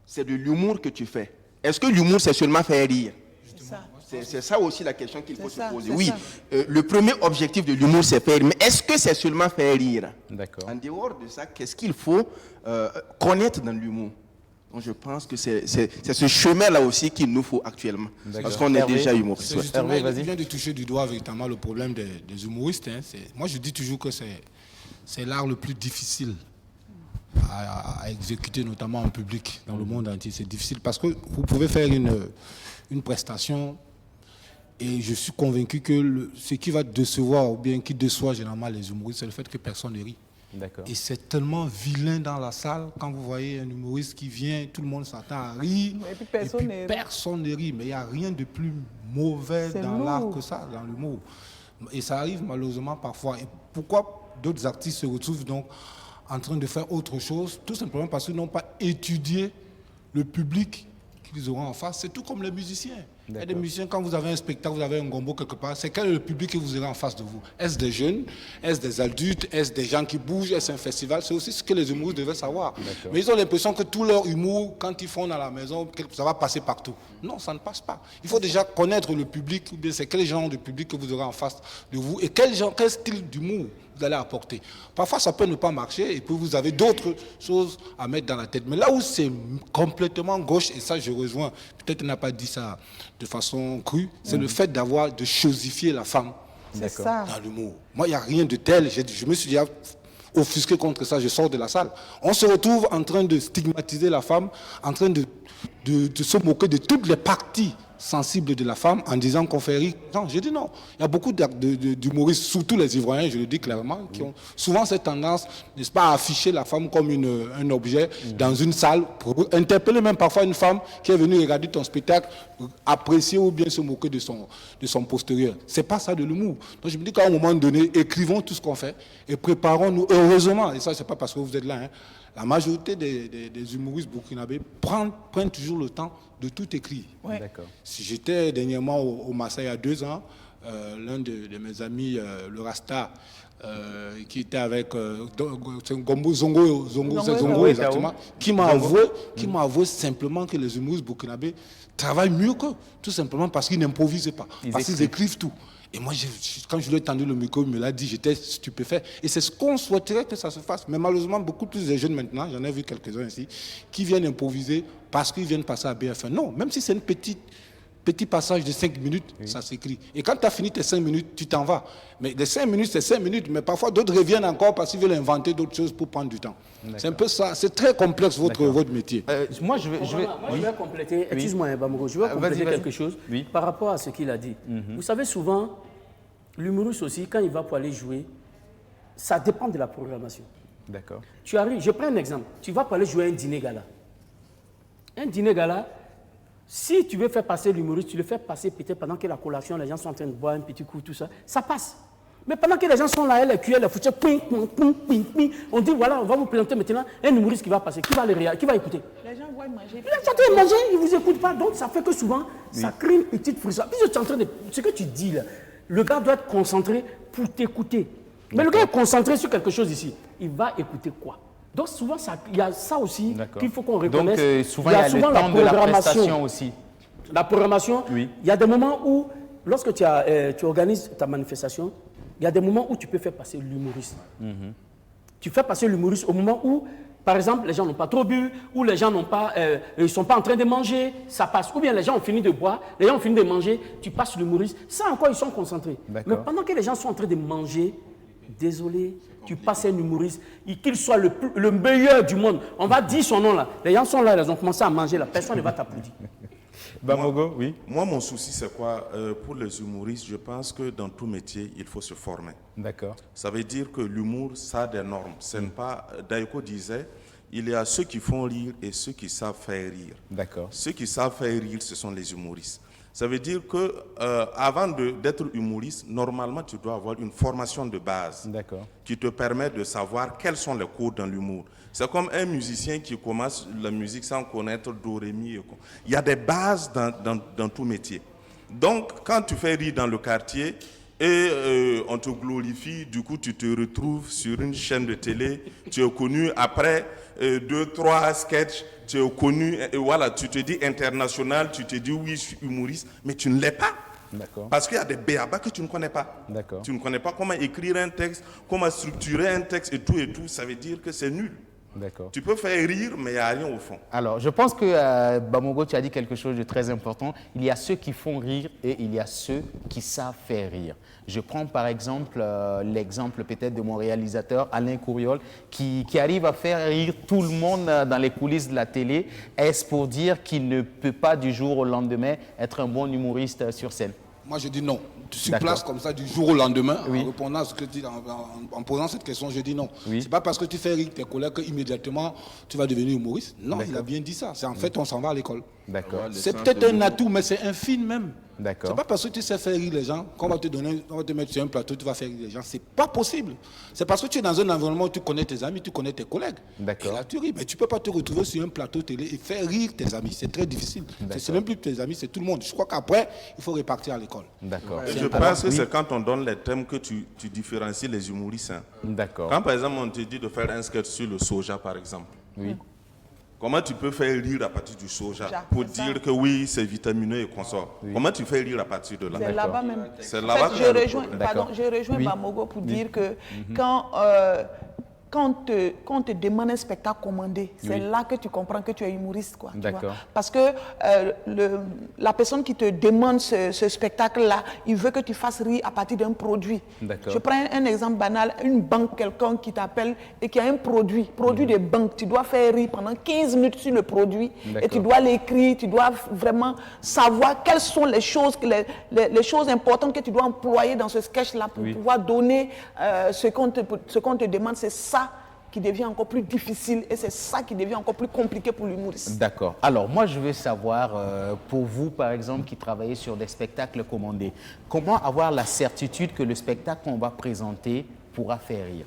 c'est de l'humour que tu fais? Est-ce que l'humour, c'est seulement faire rire? C'est ça aussi la question qu'il faut se poser. Oui, le premier objectif de l'humour, c'est faire rire. Mais est-ce que c'est seulement faire rire? D'accord. En dehors de ça, qu'est-ce qu'il faut connaître dans l'humour? Donc je pense que c'est ce chemin-là aussi qu'il nous faut actuellement. Parce qu'on est déjà humoriste. Justement, il vient de toucher du doigt véritablement le problème des humoristes. Moi, je dis toujours que c'est l'art le plus difficile à exécuter, notamment en public, dans le monde entier. C'est difficile parce que vous pouvez faire une prestation et je suis convaincu que ce qui va décevoir ou bien qui déçoit généralement les humoristes, c'est le fait que personne ne rit. Et c'est tellement vilain dans la salle quand vous voyez un humoriste qui vient, tout le monde s'attend à rire et puis personne ne rit. Mais il n'y a rien de plus mauvais dans l'art que ça, dans l'humour. Et ça arrive malheureusement parfois. Et pourquoi d'autres artistes se retrouvent donc en train de faire autre chose? Tout simplement parce qu'ils n'ont pas étudié le public qu'ils auront en face. C'est tout comme les musiciens. Il y a des musiciens, quand vous avez un spectacle, vous avez un gombo quelque part, c'est quel est le public que vous aurez en face de vous? Est-ce des jeunes? Est-ce des adultes? Est-ce des gens qui bougent? Est-ce un festival? C'est aussi ce que les humoristes devaient savoir. Mais ils ont l'impression que tout leur humour, quand ils font dans la maison, ça va passer partout. Non, ça ne passe pas. Il faut déjà connaître le public, ou bien c'est quel genre de public que vous aurez en face de vous et quel style d'humour vous allez apporter. Parfois, ça peut ne pas marcher et puis vous avez d'autres choses à mettre dans la tête. Mais là où c'est complètement gauche, et ça je rejoins, peut-être qu'il n'a pas dit ça de façon crue, c'est le fait de chosifier la femme dans l'humour. Moi, il n'y a rien de tel. Je me suis déjà offusqué contre ça, je sors de la salle. On se retrouve en train de stigmatiser la femme, en train de de se moquer de toutes les parties sensibles de la femme en disant qu'on fait rire. Non, j'ai dit non. Il y a beaucoup d'humoristes, surtout les Ivoiriens, je le dis clairement, qui ont souvent cette tendance, n'est-ce pas, à afficher la femme comme un objet dans une salle, pour interpeller même parfois une femme qui est venue regarder ton spectacle, apprécier ou bien se moquer de son postérieur. C'est pas ça de l'humour. Donc je me dis qu'à un moment donné, écrivons tout ce qu'on fait et préparons-nous, heureusement, et ça c'est pas parce que vous êtes là, hein, la majorité des humoristes burkinabés prennent toujours le temps de tout écrire. Ouais. D'accord. Si j'étais dernièrement au Massa il y a 2 ans, l'un de mes amis, le Rasta, qui était avec Zongo exactement, qui m'a avoué simplement que les humoristes burkinabés travaillent mieux qu'eux, tout simplement parce qu'ils n'improvisent pas, parce qu'ils écrivent tout. Et moi, quand je lui ai tendu le micro, il me l'a dit, j'étais stupéfait. Et c'est ce qu'on souhaiterait que ça se fasse. Mais malheureusement, beaucoup plus de jeunes maintenant, j'en ai vu quelques-uns ici, qui viennent improviser parce qu'ils viennent passer à BF1. Non, même si c'est un petit passage de 5 minutes, ça s'écrit. Et quand tu as fini tes 5 minutes, tu t'en vas. Mais les 5 minutes, c'est 5 minutes. Mais parfois, d'autres reviennent encore parce qu'ils veulent inventer d'autres choses pour prendre du temps. C'est un peu ça. C'est très complexe, votre métier. Moi, je vais compléter. Excuse-moi, Bamogo, je vais compléter quelque chose par rapport à ce qu'il a dit. Vous savez, souvent, l'humoriste aussi, quand il va pour aller jouer, ça dépend de la programmation. D'accord. Tu arrives, je prends un exemple. Tu vas pour aller jouer à un dîner gala. Un dîner gala, si tu veux faire passer l'humoriste, tu le fais passer peut-être pendant que la collation, les gens sont en train de boire un petit coup, tout ça, ça passe. Mais pendant que les gens sont là, les cuillères, les fourchettes, on dit voilà, on va vous présenter maintenant un humoriste qui va passer, qui va écouter. Les gens vont manger. Les gens vont manger, ils ne vous écoutent pas. Donc ça fait que souvent, ça crée une petite frustration. Puis tu es en train de. Ce que tu dis là, le gars doit être concentré pour t'écouter. Mais le gars est concentré sur quelque chose ici. Il va écouter quoi? Donc souvent, il y a ça aussi qu'il faut qu'on reconnaisse. Donc souvent, il y a le temps de la prestation aussi. La programmation, il y a des moments où, lorsque tu organises ta manifestation, il y a des moments où tu peux faire passer l'humoriste. Tu fais passer l'humoriste au moment où, par exemple, les gens n'ont pas trop bu, ou les gens ne sont pas en train de manger, ça passe. Ou bien les gens ont fini de boire, les gens ont fini de manger, tu passes l'humoriste. Ça encore, ils sont concentrés. Mais pendant que les gens sont en train de manger, désolé, tu passes un humoriste, qu'il soit le meilleur du monde. On va dire son nom là. Les gens sont là, ils ont commencé à manger là. Personne ne va t'applaudir. Bamogo, oui. Moi, mon souci, c'est quoi? Pour les humoristes, je pense que dans tout métier, il faut se former. D'accord. Ça veut dire que l'humour, ça a des normes. Ce n'est pas. Daiko disait, il y a ceux qui font rire et ceux qui savent faire rire. D'accord. Ceux qui savent faire rire, ce sont les humoristes. Ça veut dire que avant d'être humoriste, normalement, tu dois avoir une formation de base qui te permet de savoir quels sont les cours dans l'humour. C'est comme un musicien qui commence la musique sans connaître do, ré, mi. Il y a des bases dans tout métier. Donc, quand tu fais rire dans le quartier et on te glorifie, du coup, tu te retrouves sur une chaîne de télé, tu es connu après 2-3 sketchs, tu es connu, et voilà, tu te dis international, tu te dis oui, je suis humoriste, mais tu ne l'es pas. Parce qu'il y a des béabas que tu ne connais pas. Tu ne connais pas comment écrire un texte, comment structurer un texte et tout, ça veut dire que c'est nul. Tu peux faire rire, mais il n'y a rien au fond. Alors, je pense que Bamogo, tu as dit quelque chose de très important. Il y a ceux qui font rire et il y a ceux qui savent faire rire. Je prends par exemple l'exemple peut-être de mon réalisateur Alain Couriol qui arrive à faire rire tout le monde dans les coulisses de la télé. Est-ce pour dire qu'il ne peut pas du jour au lendemain être un bon humoriste sur scène? Moi, je dis non. Sur place comme ça du jour au lendemain, en répondant à ce que tu dis, en posant cette question, je dis non. C'est pas parce que tu fais rire tes collègues qu'immédiatement tu vas devenir humoriste. Non, il a bien dit ça. C'est en fait, on s'en va à l'école. C'est peut-être un atout, mais c'est infime même. C'est pas parce que tu sais faire rire les gens qu'on va te mettre sur un plateau, tu vas faire rire les gens. C'est pas possible. C'est parce que tu es dans un environnement où tu connais tes amis, tu connais tes collègues. Et là, tu ris. Mais tu peux pas te retrouver sur un plateau télé et faire rire tes amis. C'est très difficile. C'est même plus tes amis, c'est tout le monde. Je crois qu'après, il faut repartir à l'école. Je pense que c'est quand on donne les thèmes que tu différencies les humoristes. Quand par exemple on te dit de faire un sketch sur le soja par exemple. Comment tu peux faire rire à partir du soja pour dire que oui, c'est vitamineux et consort? Comment tu fais rire à partir de là? C'est là-bas même. C'est là-bas je rejoins Bamogo pour dire que quand quand on te demande un spectacle commandé, c'est là que tu comprends que tu es humoriste, quoi. D'accord. Parce que la personne qui te demande ce spectacle-là, il veut que tu fasses rire à partir d'un produit. Je prends un exemple banal, une banque, quelqu'un qui t'appelle et qui a un produit de banque. Tu dois faire rire pendant 15 minutes sur le produit et tu dois l'écrire, tu dois vraiment savoir quelles sont les choses importantes que tu dois employer dans ce sketch-là pour pouvoir donner ce qu'on te demande. C'est ça qui devient encore plus difficile et c'est ça qui devient encore plus compliqué pour l'humoriste. D'accord. Alors, moi, je veux savoir, pour vous, par exemple, qui travaillez sur des spectacles commandés, comment avoir la certitude que le spectacle qu'on va présenter pourra faire rire?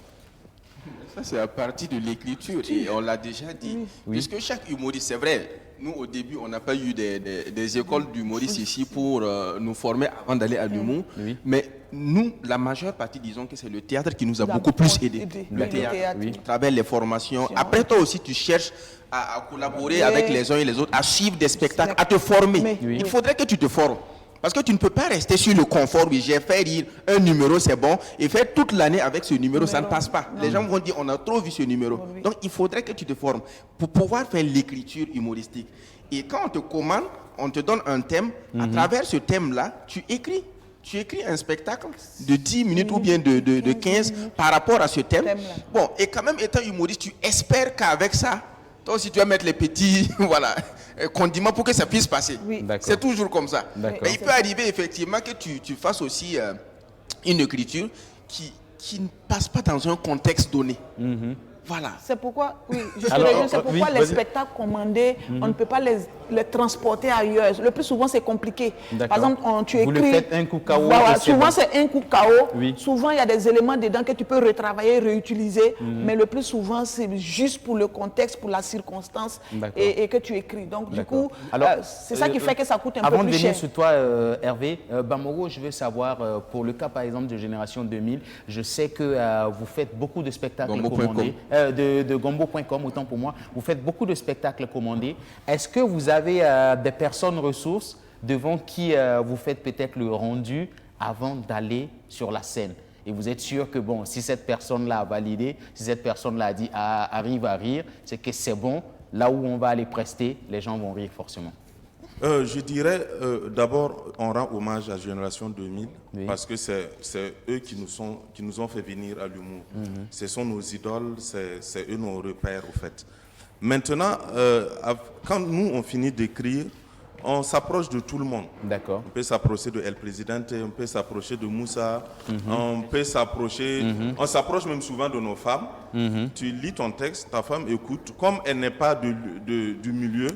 Ça, c'est à partir de l'écriture et on l'a déjà dit. Puisque chaque humoriste, c'est vrai, nous, au début, on n'a pas eu des écoles d'humoristes ici pour nous former avant d'aller à l'humour. Mais nous, la majeure partie, disons que c'est le théâtre qui nous a beaucoup plus aidé. Le théâtre, à travers les formations. Après, toi aussi, tu cherches à collaborer avec les uns et les autres, à suivre des spectacles, à te former. Il faudrait que tu te formes. Parce que tu ne peux pas rester sur le confort, oui, j'ai fait rire un numéro, c'est bon, et faire toute l'année avec ce numéro, ça ne passe pas. Les gens vont dire, on a trop vu ce numéro. Donc, il faudrait que tu te formes pour pouvoir faire l'écriture humoristique. Et quand on te commande, on te donne un thème, à travers ce thème-là, tu écris. Tu écris un spectacle de 10 minutes ou bien de 15 par rapport à ce thème. Bon, et quand même, étant humoriste, tu espères qu'avec ça, toi aussi, tu vas mettre les petits condiments pour que ça puisse passer. C'est toujours comme ça. Mais il peut arriver effectivement que tu fasses aussi une écriture qui ne passe pas dans un contexte donné. Voilà. C'est pourquoi, les spectacles commandés, on ne peut pas les transporter ailleurs. Le plus souvent, c'est compliqué. Par exemple, tu écris... Vous le faites un coup KO. Voilà, souvent, c'est un coup KO. Souvent, il y a des éléments dedans que tu peux retravailler, réutiliser. Mais le plus souvent, c'est juste pour le contexte, pour la circonstance et que tu écris. Donc, du coup, c'est ça qui fait que ça coûte un peu plus cher. Avant de venir sur toi, Hervé, Bamoro, je veux savoir, pour le cas, par exemple, de Génération 2000, je sais que vous faites beaucoup de spectacles commandés. De gombo.com, autant pour moi. Vous faites beaucoup de spectacles commandés. Est-ce que vous avez des personnes ressources devant qui vous faites peut-être le rendu avant d'aller sur la scène? Et vous êtes sûr que, bon, si cette personne-là a validé, si cette personne-là a dit arrive à rire, c'est que c'est bon, là où on va aller prester, les gens vont rire forcément. Je dirais, d'abord, on rend hommage à Génération 2000 parce que c'est eux qui nous ont fait venir à l'humour. Ce sont nos idoles, c'est eux nos repères, au fait. Maintenant, quand nous, on finit d'écrire, on s'approche de tout le monde. D'accord. On peut s'approcher de El Presidente, on peut s'approcher de Moussa, on peut s'approcher... On s'approche même souvent de nos femmes. Tu lis ton texte, ta femme écoute. Comme elle n'est pas du milieu,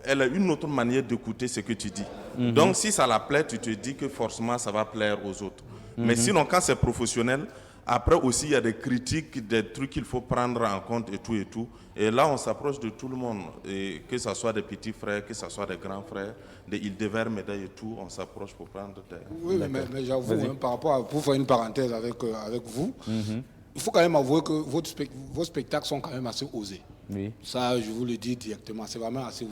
elle a une autre manière d'écouter ce que tu dis. Donc, si ça la plaît, tu te dis que forcément, ça va plaire aux autres. Mais sinon, quand c'est professionnel, après aussi, il y a des critiques, des trucs qu'il faut prendre en compte et tout et tout. Et là, on s'approche de tout le monde. Et que ce soit des petits frères, que ce soit des grands frères, des Île-de-Verre, médailles et tout, on s'approche pour prendre des... Oui, mais j'avoue, par rapport à... Pour faire une parenthèse avec vous, il faut quand même avouer que vos spectacles sont quand même assez osés. Ça, je vous le dis directement, c'est vraiment assez.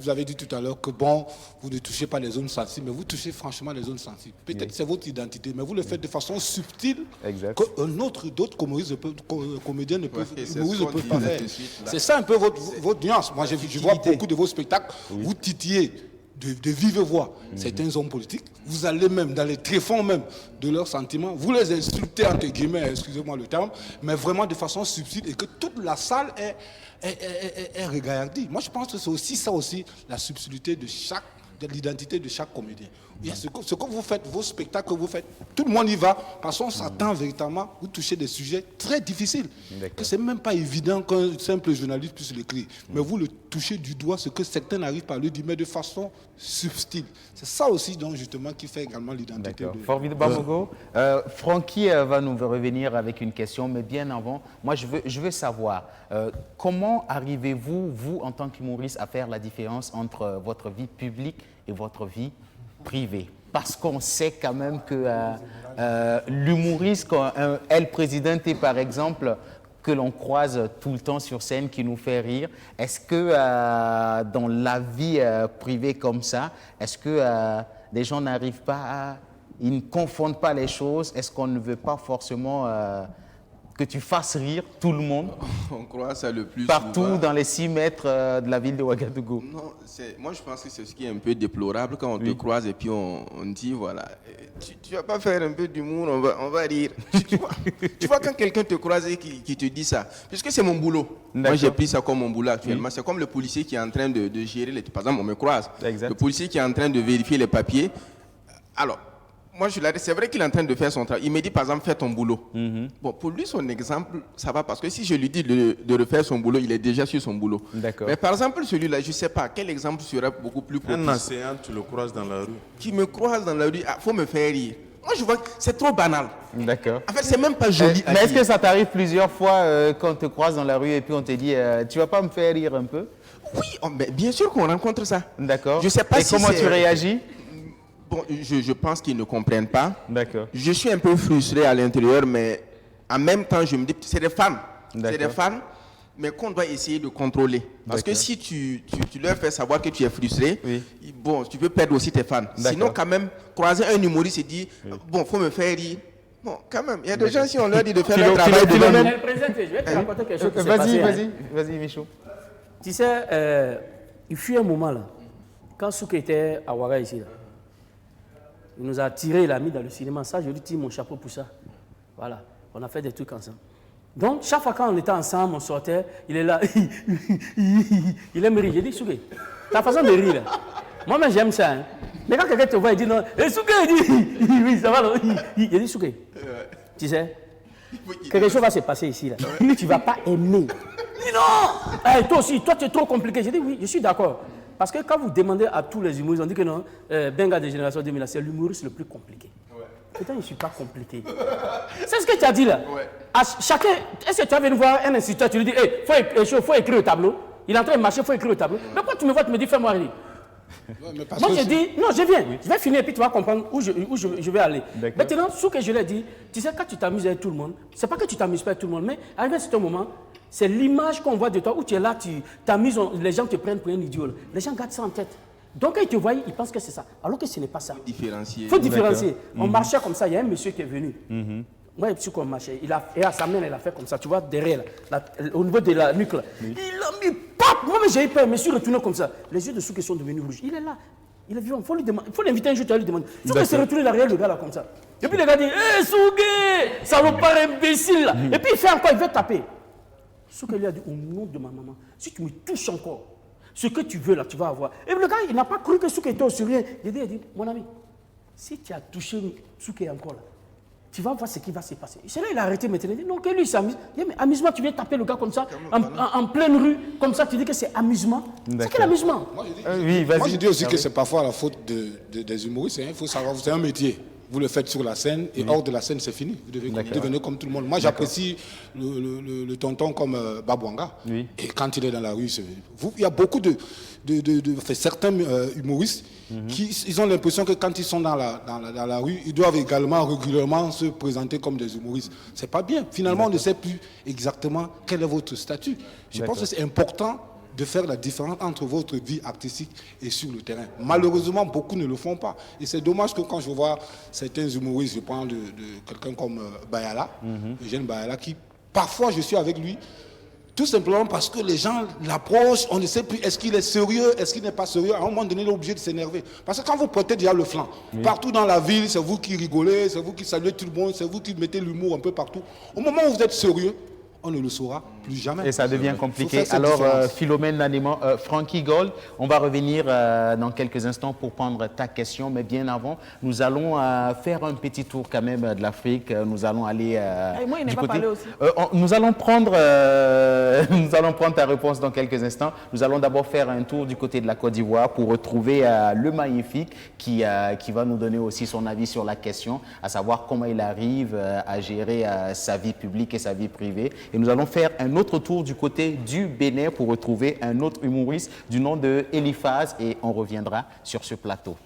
Vous avez dit tout à l'heure que bon, vous ne touchez pas les zones sensibles, mais vous touchez franchement les zones sensibles. Peut-être c'est votre identité, mais vous le faites de façon subtile d'autres comédiens ne peuvent pas faire. C'est ça un peu votre nuance. Moi, je vois beaucoup de vos spectacles, vous titillez de vive voix certains hommes politiques. Vous allez même dans les tréfonds même de leurs sentiments. Vous les insultez, entre guillemets, excusez-moi le terme, mais vraiment de façon subtile et que toute la salle est regardée. Moi, je pense que c'est aussi ça aussi, la subtilité de l'identité de chaque comédien. Ce que vous faites, vos spectacles que vous faites, tout le monde y va parce qu'on s'attend véritablement, vous touchez des sujets très difficiles. Que c'est même pas évident qu'un simple journaliste puisse l'écrire. Mais vous le touchez du doigt, ce que certains n'arrivent pas à lui dire, mais de façon subtile. C'est ça aussi, donc, justement, qui fait également l'identité. Formidable, Bamoro. Francky va nous revenir avec une question, mais bien avant, moi, je veux savoir, comment arrivez-vous, vous, en tant qu'humoriste, à faire la différence entre votre vie publique et votre vie privée? Parce qu'on sait quand même que l'humoriste, El Presidente par exemple, que l'on croise tout le temps sur scène, qui nous fait rire, est-ce que dans la vie privée comme ça, est-ce que les gens n'arrivent pas ils ne confondent pas les choses? Est-ce qu'on ne veut pas forcément que tu fasses rire tout le monde. On croit ça le plus partout souvent. dans les 6 mètres de la ville de Ouagadougou. Non, moi je pense que c'est ce qui est un peu déplorable quand on te croise et puis on dit voilà, tu vas pas faire un peu d'humour, on va rire. Tu vois quand quelqu'un te croise et qui te dit ça, puisque c'est mon boulot. Moi j'ai pris ça comme mon boulot actuellement. C'est comme le policier qui est en train de gérer les... Par exemple, on me croise. Le policier qui est en train de vérifier les papiers. Alors, moi, c'est vrai qu'il est en train de faire son travail. Il me dit, par exemple, fais ton boulot. Bon, pour lui, son exemple, ça va parce que si je lui dis de refaire son boulot, il est déjà sur son boulot. Mais par exemple, celui-là, je ne sais pas, quel exemple serait beaucoup plus propice. Un enseignant, tu le croises dans la rue. Qui me croise dans la rue, il faut me faire rire. Moi, je vois que c'est trop banal. D'accord. En fait, c'est même pas joli. Mais est-ce que ça t'arrive plusieurs fois quand on te croise dans la rue et puis on te dit, tu vas pas me faire rire un peu? Oui, mais bien sûr qu'on rencontre ça. D'accord. Je sais pas et comment tu réagis? Bon, je pense qu'ils ne comprennent pas. D'accord. Je suis un peu frustré à l'intérieur, mais en même temps, je me dis, c'est des fans. C'est des fans, mais qu'on doit essayer de contrôler. Parce que si tu leur fais savoir que tu es frustré, bon, tu peux perdre aussi tes fans. Sinon, quand même, croiser un humoriste et dire, bon, faut me faire rire. Bon, quand même, il y a des gens, si on leur dit de faire leur travail de même. Je vais te raconter quelque chose qui s'est passé. Vas-y, Michou. Tu sais, il fut un moment là, quand Souké était à Ouaga ici, là, il nous a tiré, il a mis dans le cinéma. Ça, je lui tire mon chapeau pour ça. Voilà, on a fait des trucs ensemble. Donc, chaque fois quand on était ensemble, on sortait, il est là, il aime rire. J'ai dit, Souké, ta façon de rire, là, moi-même j'aime ça. Hein. Mais quand quelqu'un te voit, il dit non, Souké, il dit, oui, ça va, il dit, Souké, tu sais, quelque chose va se passer ici, là. Tu ne vas pas aimer. Il dit non, hey, toi aussi, toi tu es trop compliqué. J'ai dit oui, je suis d'accord. Parce que quand vous demandez à tous les humoristes, on dit que non, Benga de Génération 2000, c'est l'humoriste le plus compliqué. Pourtant, je ne suis pas compliqué. C'est ce que tu as dit là. À chacun, est-ce que tu as venu voir un instituteur, tu lui dis, hey, faut écrire au tableau. Il est en train de marcher, il faut écrire au tableau. Mais quand tu me vois, tu me dis, fais-moi rire. Moi, je dis, non, je viens, je vais finir et puis tu vas comprendre où je vais aller. Maintenant, ce que je l'ai dit, tu sais, quand tu t'amuses avec tout le monde, c'est pas que tu t'amuses pas avec tout le monde, mais arrivé à ce moment, c'est l'image qu'on voit de toi où tu es là, tu t'amuses, les gens te prennent pour un idiot. Les gens gardent ça en tête. Donc, quand ils te voient, ils pensent que c'est ça, alors que ce n'est pas ça. Il faut différencier. On marchait comme ça, il y a un monsieur qui est venu. Moi, je qu'on marchait, et à sa main, il a fait comme ça, tu vois, derrière, là, au niveau de la nuque, là. Il a mis, pop. Moi, j'ai eu peur, je me suis retourné comme ça. Les yeux de Souké sont devenus rouges. Il est là, il est vivant, il faut l'inviter un jour, tu vas lui demander. Souké s'est retourné derrière le gars, là, comme ça. Et puis, le gars dit, hé, Souké, ça vous paraît imbécile, là. Et puis, il fait encore, il veut taper. Souké lui a dit, au nom de ma maman, si tu me touches encore, ce que tu veux, là, tu vas avoir. Et le gars, il n'a pas cru que Souké était au sérieux. Il a dit, mon ami, si tu as touché Souké encore, là, tu vas voir ce qui va se passer. C'est là il a arrêté maintenant. Il dit non, que lui s'amuse. Il dit mais amusement, tu viens taper le gars comme ça, en pleine rue, comme ça, tu dis que c'est amusement. C'est quel amusement? Moi, je dis aussi que c'est parfois la faute des humoristes. Il faut savoir, c'est un métier. Vous le faites sur la scène et hors de la scène, c'est fini. Vous devenez comme tout le monde. Moi, j'apprécie le tonton comme Babouanga. Et quand il est dans la rue, il y a beaucoup de certains humoristes qui ils ont l'impression que quand ils sont dans la rue, ils doivent également régulièrement se présenter comme des humoristes. C'est pas bien. Finalement, on ne sait plus exactement quel est votre statut. Je pense que c'est important de faire la différence entre votre vie artistique et sur le terrain. Malheureusement, beaucoup ne le font pas. Et c'est dommage que quand je vois certains humoristes, je prends de quelqu'un comme Bayala, Eugène Bayala, qui parfois je suis avec lui, tout simplement parce que les gens l'approchent, on ne sait plus est-ce qu'il est sérieux, est-ce qu'il n'est pas sérieux. À un moment donné, il est obligé de s'énerver. Parce que quand vous prêtez déjà le flanc, partout dans la ville, c'est vous qui rigolez, c'est vous qui saluez tout le monde, c'est vous qui mettez l'humour un peu partout. Au moment où vous êtes sérieux, on ne le saura plus jamais. Et ça devient compliqué. Alors, Philomène Lannéman, Frankie Gold, on va revenir dans quelques instants pour prendre ta question. Mais bien avant, nous allons faire un petit tour quand même de l'Afrique. Nous allons aller moi, il n'est pas parlé aussi. Nous allons prendre ta réponse dans quelques instants. Nous allons d'abord faire un tour du côté de la Côte d'Ivoire pour retrouver le Magnifique qui va nous donner aussi son avis sur la question, à savoir comment il arrive à gérer sa vie publique et sa vie privée. Et nous allons faire un autre tour du côté du Bénin pour retrouver un autre humoriste du nom de Eliphaz et on reviendra sur ce plateau.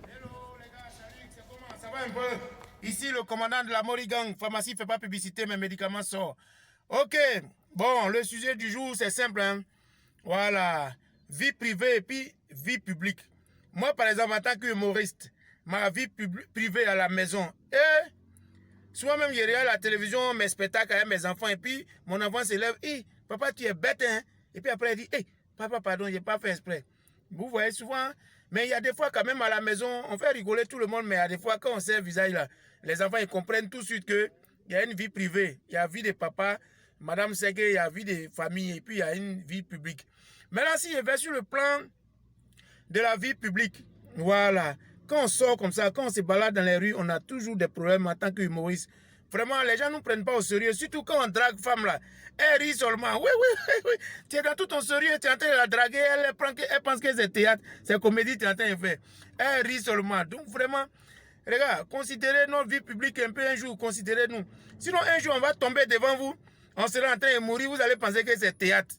Hello les gars, salut, c'est comment? Ça va un peu? Ici le commandant de la Morigang, pharmacie fait pas publicité, mes médicaments sortent. Ok, bon, le sujet du jour c'est simple, hein? Voilà, vie privée et puis vie publique. Moi par exemple en tant qu'humoriste, ma vie privée à la maison et Souvent même, je regarde la télévision, mes spectacles avec mes enfants, et puis mon enfant se lève, hey, papa, tu es bête, hein? Et puis après, il dit, hey, papa, pardon, je n'ai pas fait exprès. Vous voyez souvent, mais il y a des fois quand même à la maison, on fait rigoler tout le monde, mais il y a des fois quand on sait le visage là, les enfants ils comprennent tout de suite qu'il y a une vie privée, il y a la vie de papa, madame sait qu'il y a la vie de famille, et puis il y a une vie publique. Maintenant, si je vais sur le plan de la vie publique, voilà, quand on sort comme ça, quand on se balade dans les rues, on a toujours des problèmes en tant qu'humoriste. Vraiment, les gens ne nous prennent pas au sérieux, surtout quand on drague femme là. Elle rit seulement. Oui, oui, oui, oui. Tu es dans tout ton sérieux, tu es en train de la draguer, elle pense que c'est théâtre, c'est comédie, tu es en train de faire. Elle rit seulement. Donc vraiment, regarde, considérez notre vie publique un peu un jour, considérez-nous. Sinon, un jour, on va tomber devant vous, on sera en train de mourir, vous allez penser que c'est théâtre.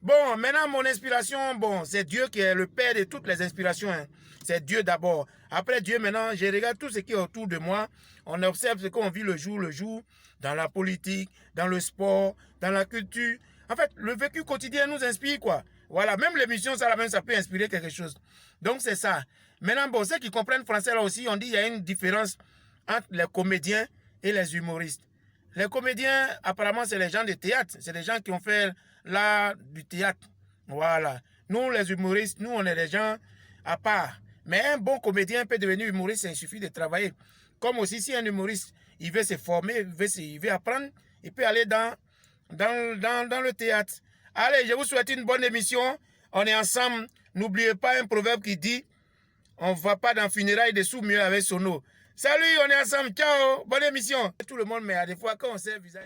Bon, maintenant, mon inspiration, bon, c'est Dieu qui est le père de toutes les inspirations. Hein. C'est Dieu d'abord. Après Dieu, maintenant, je regarde tout ce qui est autour de moi. On observe ce qu'on vit le jour, dans la politique, dans le sport, dans la culture. En fait, le vécu quotidien nous inspire, quoi. Voilà, même l'émission, ça peut inspirer quelque chose. Donc, c'est ça. Maintenant, bon, ceux qui comprennent français, là aussi, on dit qu'il y a une différence entre les comédiens et les humoristes. Les comédiens, apparemment, c'est les gens de théâtre. C'est les gens qui ont fait l'art du théâtre. Voilà. Nous, les humoristes, nous, on est des gens à part. Mais un bon comédien peut devenir humoriste, il suffit de travailler. Comme aussi, si un humoriste, il veut se former, il veut apprendre, il peut aller dans le théâtre. Allez, je vous souhaite une bonne émission. On est ensemble. N'oubliez pas un proverbe qui dit « On ne va pas dans funérailles de sous mieux avec son eau ». Salut, on est ensemble. Ciao, bonne émission. Tout le monde, mais à des fois, quand on sait le visage...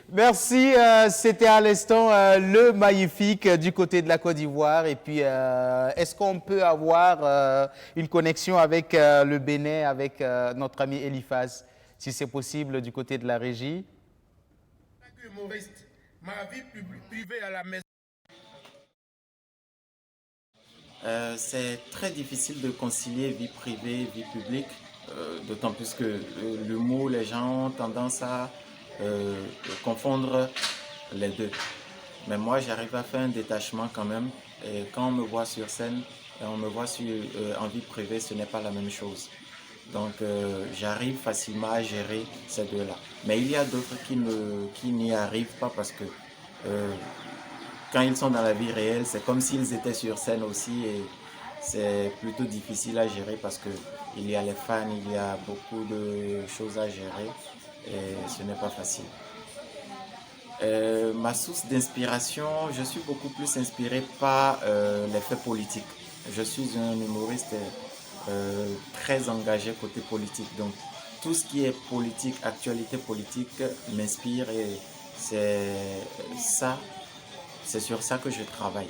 Merci, c'était à l'instant le magnifique du côté de la Côte d'Ivoire. Et puis, est-ce qu'on peut avoir une connexion avec le Bénin, avec notre ami Eliphaz, si c'est possible, du côté de la régie? Humoriste, ma vie privée à la maison. C'est très difficile de concilier vie privée et vie publique. D'autant plus que l'humour, les gens ont tendance à confondre les deux. Mais moi, j'arrive à faire un détachement quand même. Et quand on me voit sur scène et on me voit en vie privée, ce n'est pas la même chose. Donc, j'arrive facilement à gérer ces deux-là. Mais il y a d'autres qui n'y arrivent pas parce que quand ils sont dans la vie réelle, c'est comme s'ils étaient sur scène aussi. Et c'est plutôt difficile à gérer parce qu'il y a les fans, il y a beaucoup de choses à gérer et ce n'est pas facile. Ma source d'inspiration, je suis beaucoup plus inspiré par les faits politiques. Je suis un humoriste très engagé côté politique. Donc tout ce qui est politique, actualité politique m'inspire et c'est sur ça que je travaille.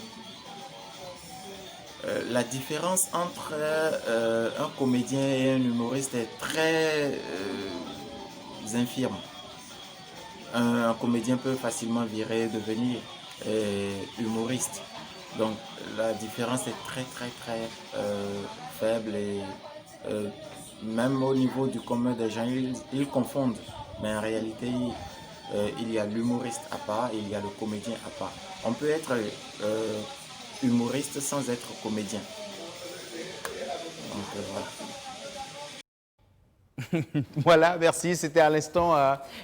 La différence entre un comédien et un humoriste est très infirme. Un comédien peut facilement devenir humoriste. Donc la différence est très faible et même au niveau du commun des gens, ils confondent. Mais en réalité, il y a l'humoriste à part et il y a le comédien à part. On peut être humoriste sans être comédien. Donc, voilà. Voilà, merci. C'était à l'instant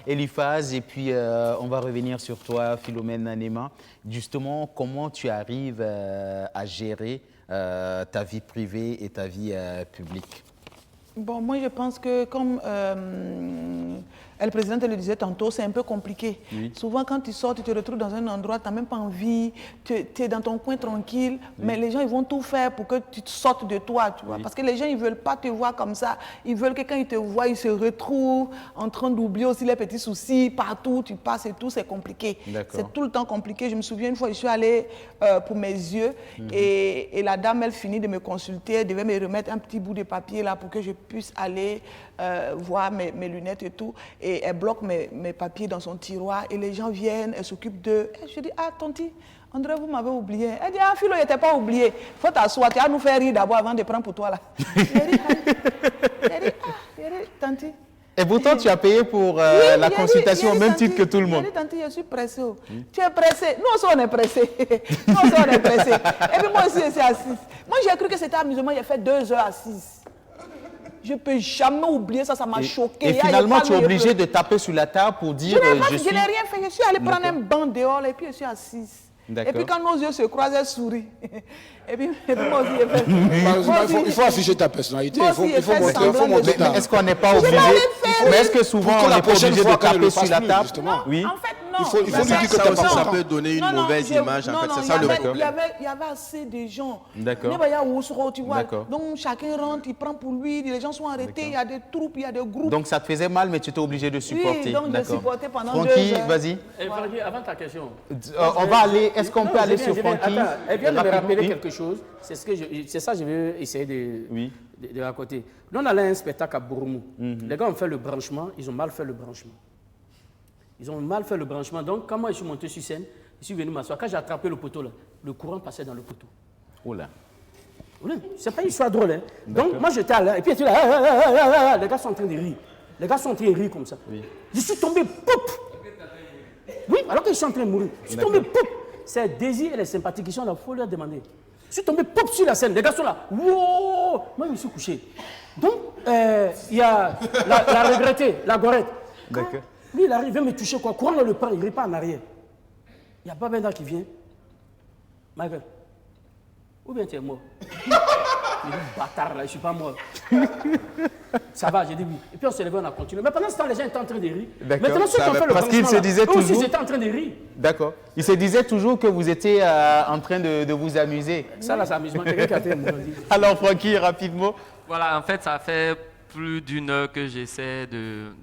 Eliphaz. Et puis, on va revenir sur toi, Philomène Nanema. Justement, comment tu arrives à gérer ta vie privée et ta vie publique? Bon, moi, je pense que comme le président le disait tantôt, c'est un peu compliqué. Oui. Souvent, quand tu sors, tu te retrouves dans un endroit, tu n'as même pas envie, tu es dans ton coin tranquille, mais les gens, ils vont tout faire pour que tu sortes de toi, tu vois. Parce que les gens, ils ne veulent pas te voir comme ça. Ils veulent que quand ils te voient, ils se retrouvent en train d'oublier aussi les petits soucis. Partout, tu passes et tout, c'est compliqué. C'est tout le temps compliqué. Je me souviens, une fois, je suis allée pour mes yeux et la dame, elle finit de me consulter. Elle devait me remettre un petit bout de papier là pour que je puisse aller voir mes lunettes et tout. Et elle bloque mes papiers dans son tiroir et les gens viennent, elle s'occupe d'eux. Je dis, ah, tonti, André, vous m'avez oublié. Elle dit, ah, Philo, il n'était pas oublié. Il faut t'asseoir, tu vas nous faire rire d'abord avant de prendre pour toi là. J'ai dit, tanti. Et pourtant, tu as payé pour la consultation au même titre que tout le monde. J'ai dit, tanti, je suis pressé. Tu es pressé. Nous aussi, on est pressé. Nous aussi, on est pressé. Et puis moi aussi, je suis assise. Moi, j'ai cru que c'était amusement. J'ai fait 2 heures assise. Je ne peux jamais oublier ça, ça m'a choqué. Et finalement, tu es obligé de taper sur la table pour dire je n'ai rien fait, je suis allé prendre un banc dehors et puis je suis assise. Et puis quand nos yeux se croisent, elle sourit. Et puis moi aussi, j'ai fait... Il faut afficher ta personnalité, il faut montrer ta... Est-ce qu'on n'est pas obligé? Mais est-ce que souvent on n'est pas obligé de taper sur la table? Oui. En fait, non. Il faut lui dire que ça peut donner une mauvaise image. En fait, c'est ça le problème. Il y avait assez de gens. D'accord. Tu vois. Donc chacun rentre, il prend pour lui, les gens sont arrêtés, il y a des troupes, il y a des groupes. Donc ça te faisait mal, mais tu étais obligé de supporter. Oui, donc j'ai supporté pendant 2 heures. Francky, vas-y. Francky, avant ta question. On va aller, est-ce qu'on peut aller sur Francky? Elle vient de me rappeler quelque chose. C'est ça que je vais essayer de raconter. Nous, on allait à un spectacle à Bourmou. Les gars ont fait le branchement, ils ont mal fait le branchement. Donc, quand moi je suis monté sur scène, je suis venu m'asseoir. Quand j'ai attrapé le poteau, là, le courant passait dans le poteau. Oula. C'est pas une histoire drôle. Hein. Donc, moi j'étais là, et puis là, les gars sont en train de rire. Comme ça. Oui. Je suis tombé, pop! Oui, alors que je suis en train de mourir. Je suis tombé, pop! C'est Daisy et les sympathiques qui sont là, il faut leur demander. Je suis tombé, pop, sur la scène. Les gars sont là. Wow! Moi, je me suis couché. Donc, il y a la regrettée, la gorette. D'accord. Lui, il arrive, il vient me toucher, quoi. Courant dans le pan, il repart en arrière. Il y a Babenda qui vient. Michael, ou bien tu es mort? Il dit, bâtard, là, je ne suis pas mort. Ça va, j'ai dit oui. Et puis on s'est levé, on a continué. Mais pendant ce temps, les gens étaient en train de rire. Maintenant, ceux qui ont fait le parce qu'ils se disaient toujours... aussi, ils étaient en train de rire. D'accord. Ils se disaient toujours que vous étiez en train de vous amuser. Ça, là, c'est amusement. Alors, Francky, rapidement. Voilà, en fait, ça fait plus d'1 heure que j'essaie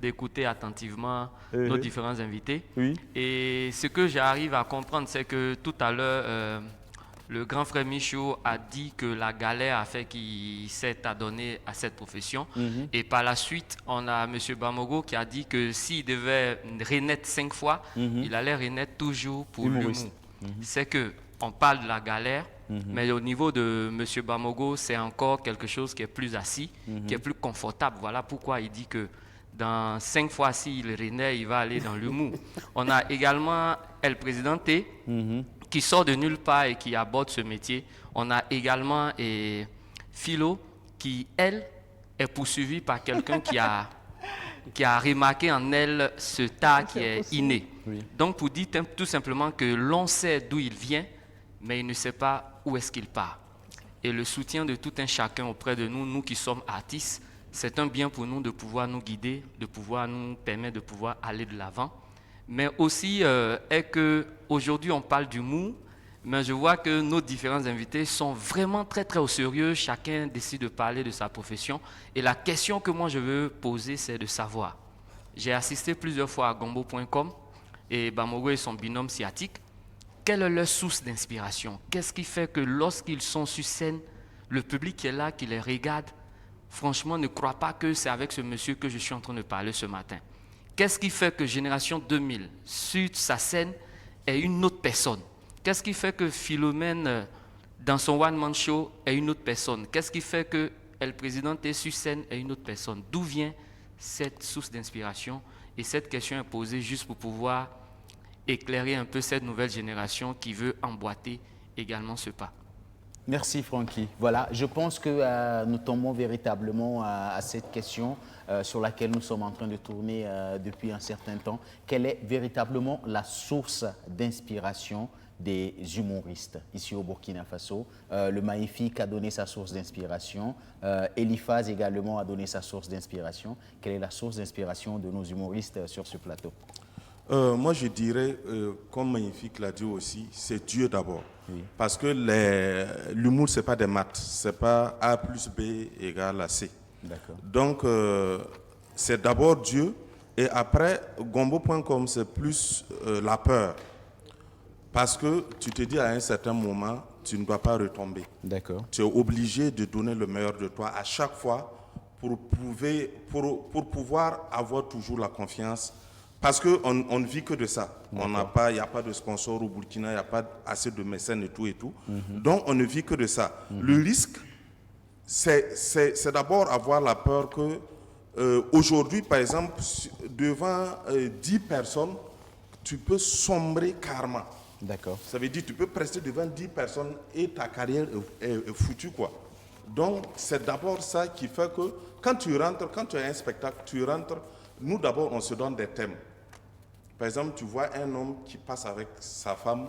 d'écouter attentivement nos différents invités. Oui. Et ce que j'arrive à comprendre, c'est que tout à l'heure, le grand frère Michaud a dit que la galère a fait qu'il s'est adonné à cette profession. Et par la suite, on a M. Bamogo qui a dit que s'il devait renaître 5 fois, il allait renaître toujours pour l'humour. C'est qu'on parle de la galère, mais au niveau de M. Bamogo, c'est encore quelque chose qui est plus assis, qui est plus confortable. Voilà pourquoi il dit que dans 5 fois, s'il renaît, il va aller dans l'humour. On a également El Presidente, qui sort de nulle part et qui aborde ce métier. On a également Philo, qui, elle, est poursuivie par quelqu'un qui a remarqué en elle ce tas qui est inné. Oui. Donc, pour dire tout simplement que l'on sait d'où il vient, mais il ne sait pas où est-ce qu'il part. Et le soutien de tout un chacun auprès de nous, nous qui sommes artistes, c'est un bien pour nous de pouvoir nous guider, de pouvoir nous permettre de pouvoir aller de l'avant. Mais aussi est qu'aujourd'hui, on parle d'humour, mais je vois que nos différents invités sont vraiment très, très au sérieux. Chacun décide de parler de sa profession. Et la question que moi, je veux poser, c'est de savoir. J'ai assisté plusieurs fois à Gombo.com et Bamogo et son binôme sciatique. Quelle est leur source d'inspiration? Qu'est-ce qui fait que lorsqu'ils sont sur scène, le public qui est là, qui les regarde, franchement, ne croit pas que c'est avec ce monsieur que je suis en train de parler ce matin? Qu'est-ce qui fait que Génération 2000, sur sa scène, est une autre personne? Qu'est-ce qui fait que Philomène, dans son one-man show, est une autre personne? Qu'est-ce qui fait que El Presidente sur scène est une autre personne? D'où vient cette source d'inspiration? Et cette question est posée juste pour pouvoir éclairer un peu cette nouvelle génération qui veut emboîter également ce pas. Merci Francky. Voilà, je pense que nous tombons véritablement à cette question sur laquelle nous sommes en train de tourner depuis un certain temps. Quelle est véritablement la source d'inspiration des humoristes ici au Burkina Faso? Le Magnifique a donné sa source d'inspiration. Eliphaz également a donné sa source d'inspiration. Quelle est la source d'inspiration de nos humoristes sur ce plateau? Moi, je dirais, comme Magnifique l'a dit aussi, c'est Dieu d'abord. Oui. Parce que l'humour, ce n'est pas des maths. Ce n'est pas A plus B égale à C. Donc, c'est d'abord Dieu. Et après, Gombo.com, c'est plus la peur. Parce que tu te dis à un certain moment, tu ne dois pas retomber. Tu es obligé de donner le meilleur de toi à chaque fois pour pouvoir avoir toujours la confiance. Parce qu'on ne vit que de ça. Il n'y a pas de sponsor au Burkina, il n'y a pas assez de mécènes et tout et tout. Donc, on ne vit que de ça. Le risque, c'est d'abord avoir la peur que, aujourd'hui, par exemple, devant 10 personnes, tu peux sombrer carrément. Ça veut dire que tu peux rester devant 10 personnes et ta carrière est foutue, quoi. Donc, c'est d'abord ça qui fait que quand tu rentres, quand tu as un spectacle, tu rentres, nous d'abord, on se donne des thèmes. Par exemple, tu vois un homme qui passe avec sa femme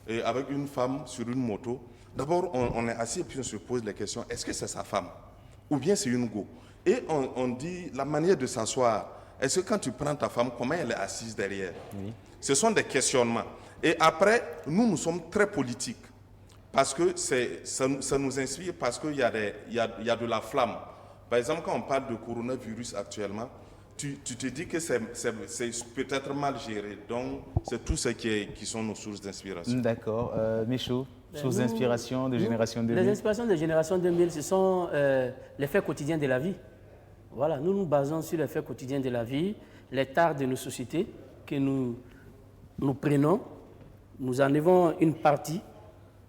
et avec une femme sur une moto. D'abord, on est assis et puis on se pose les questions. Est-ce que c'est sa femme? Ou bien c'est une go? Et on dit la manière de s'asseoir. Est-ce que quand tu prends ta femme, comment elle est assise derrière? Oui. Ce sont des questionnements. Et après, nous sommes très politiques. Parce que ça nous inspire, parce qu'il y a de la flamme. Par exemple, quand on parle de coronavirus actuellement, tu te dis que c'est peut-être mal géré. Donc, c'est tout ce qui sont nos sources d'inspiration. D'accord. Michou, sources d'inspiration de Génération 2000? Les inspirations de Génération 2000, ce sont les faits quotidiens de la vie. Voilà, nous nous basons sur les faits quotidiens de la vie, les tares de nos sociétés que nous prenons, nous enlevons une partie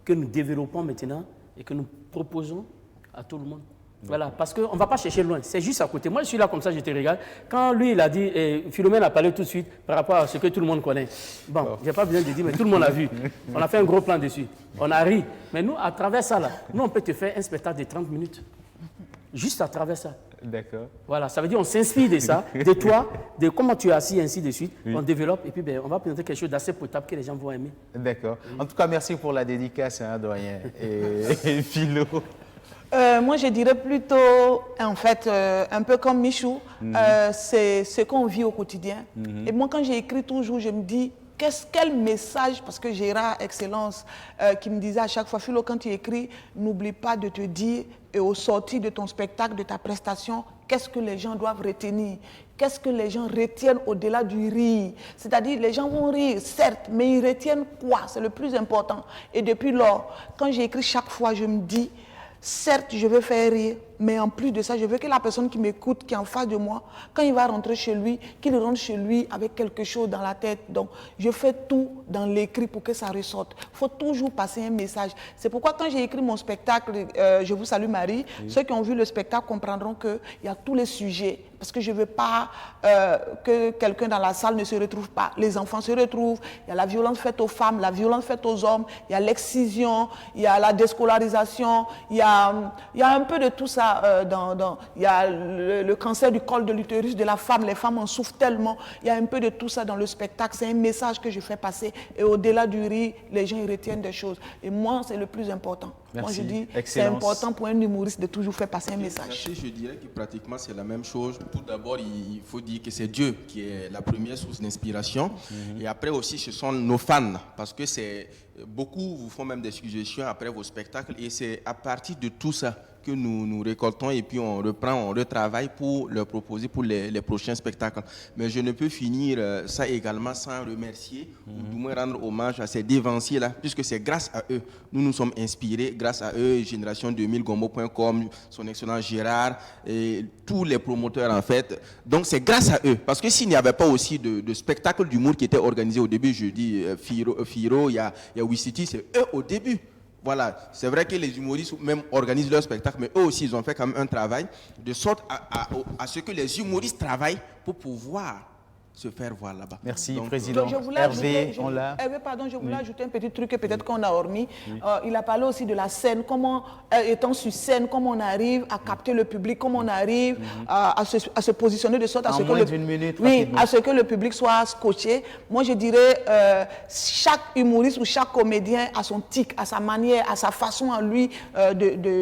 que nous développons maintenant et que nous proposons à tout le monde. Voilà, parce qu'on ne va pas chercher loin, c'est juste à côté. Moi, je suis là comme ça, je te regarde. Quand lui, il a dit, Philomène a parlé tout de suite par rapport à ce que tout le monde connaît. Bon, je n'ai pas besoin de dire, mais tout le monde a vu. On a fait un gros plan dessus. On a ri. Mais nous, à travers ça, là, nous, on peut te faire un spectacle de 30 minutes. Juste à travers ça. D'accord. Voilà, ça veut dire on s'inspire de ça, de toi, de comment tu es assis, ainsi de suite. Oui. On développe et puis on va présenter quelque chose d'assez potable que les gens vont aimer. D'accord. En tout cas, merci pour la dédicace, hein, doyen. Et Philo. Moi, je dirais plutôt, en fait, un peu comme Michou, c'est ce qu'on vit au quotidien. Et moi, quand j'écris toujours, je me dis, quel message, parce que Gérard Excellence, qui me disait à chaque fois, Philo, quand tu écris, n'oublie pas de te dire, et au sortir de ton spectacle, de ta prestation, qu'est-ce que les gens doivent retenir? Qu'est-ce que les gens retiennent au-delà du rire? C'est-à-dire, les gens vont rire, certes, mais ils retiennent quoi? C'est le plus important. Et depuis lors, quand j'écris chaque fois, je me dis, certes, je veux faire rire, mais en plus de ça, je veux que la personne qui m'écoute, qui est en face de moi, quand il va rentrer chez lui, qu'il rentre chez lui avec quelque chose dans la tête. Donc, je fais tout dans l'écrit pour que ça ressorte. Il faut toujours passer un message. C'est pourquoi quand j'ai écrit mon spectacle, Je vous salue Marie, ceux qui ont vu le spectacle comprendront qu'il y a tous les sujets. Parce que je ne veux pas que quelqu'un dans la salle ne se retrouve pas. Les enfants se retrouvent, il y a la violence faite aux femmes, la violence faite aux hommes, il y a l'excision, il y a la déscolarisation, il y a un peu de tout ça. Il y a le cancer du col de l'utérus de la femme, les femmes en souffrent tellement. Il y a un peu de tout ça dans le spectacle. C'est un message que je fais passer. Et au-delà du rire, les gens ils retiennent des choses. Et moi, c'est le plus important. Merci. Moi, je dis, Excellence. c'est important pour un humoriste de toujours faire passer un message. Je dirais que pratiquement c'est la même chose. Tout d'abord, il faut dire que c'est Dieu qui est la première source d'inspiration. Et après aussi, ce sont nos fans. Parce que beaucoup vous font même des suggestions après vos spectacles. Et c'est à partir de tout ça que nous récoltons et puis on reprend, on retravaille pour leur proposer pour les prochains spectacles. Mais je ne peux finir ça également sans remercier ou du moins rendre hommage à ces dévanciers-là, puisque c'est grâce à eux, nous sommes inspirés, grâce à eux, Génération 2000, Gombo.com, son excellent Gérard, et tous les promoteurs en fait. Donc c'est grâce à eux, parce que s'il n'y avait pas aussi de spectacles d'humour qui étaient organisés au début, je dis Firo, il y a Wissiti, c'est eux au début. Voilà, c'est vrai que les humoristes même organisent leur spectacle, mais eux aussi, ils ont fait quand même un travail de sorte à ce que les humoristes travaillent pour pouvoir se faire voir là-bas. Merci, donc, Président. Hervé, pardon, je voulais ajouter un petit truc que peut-être qu'on a omis. Il a parlé aussi de la scène, comment, étant sur scène, comment on arrive à capter le public, comment on arrive à se positionner de sorte à ce que le public soit scotché. Moi, je dirais, chaque humoriste ou chaque comédien a son tic, a sa manière, a sa façon à lui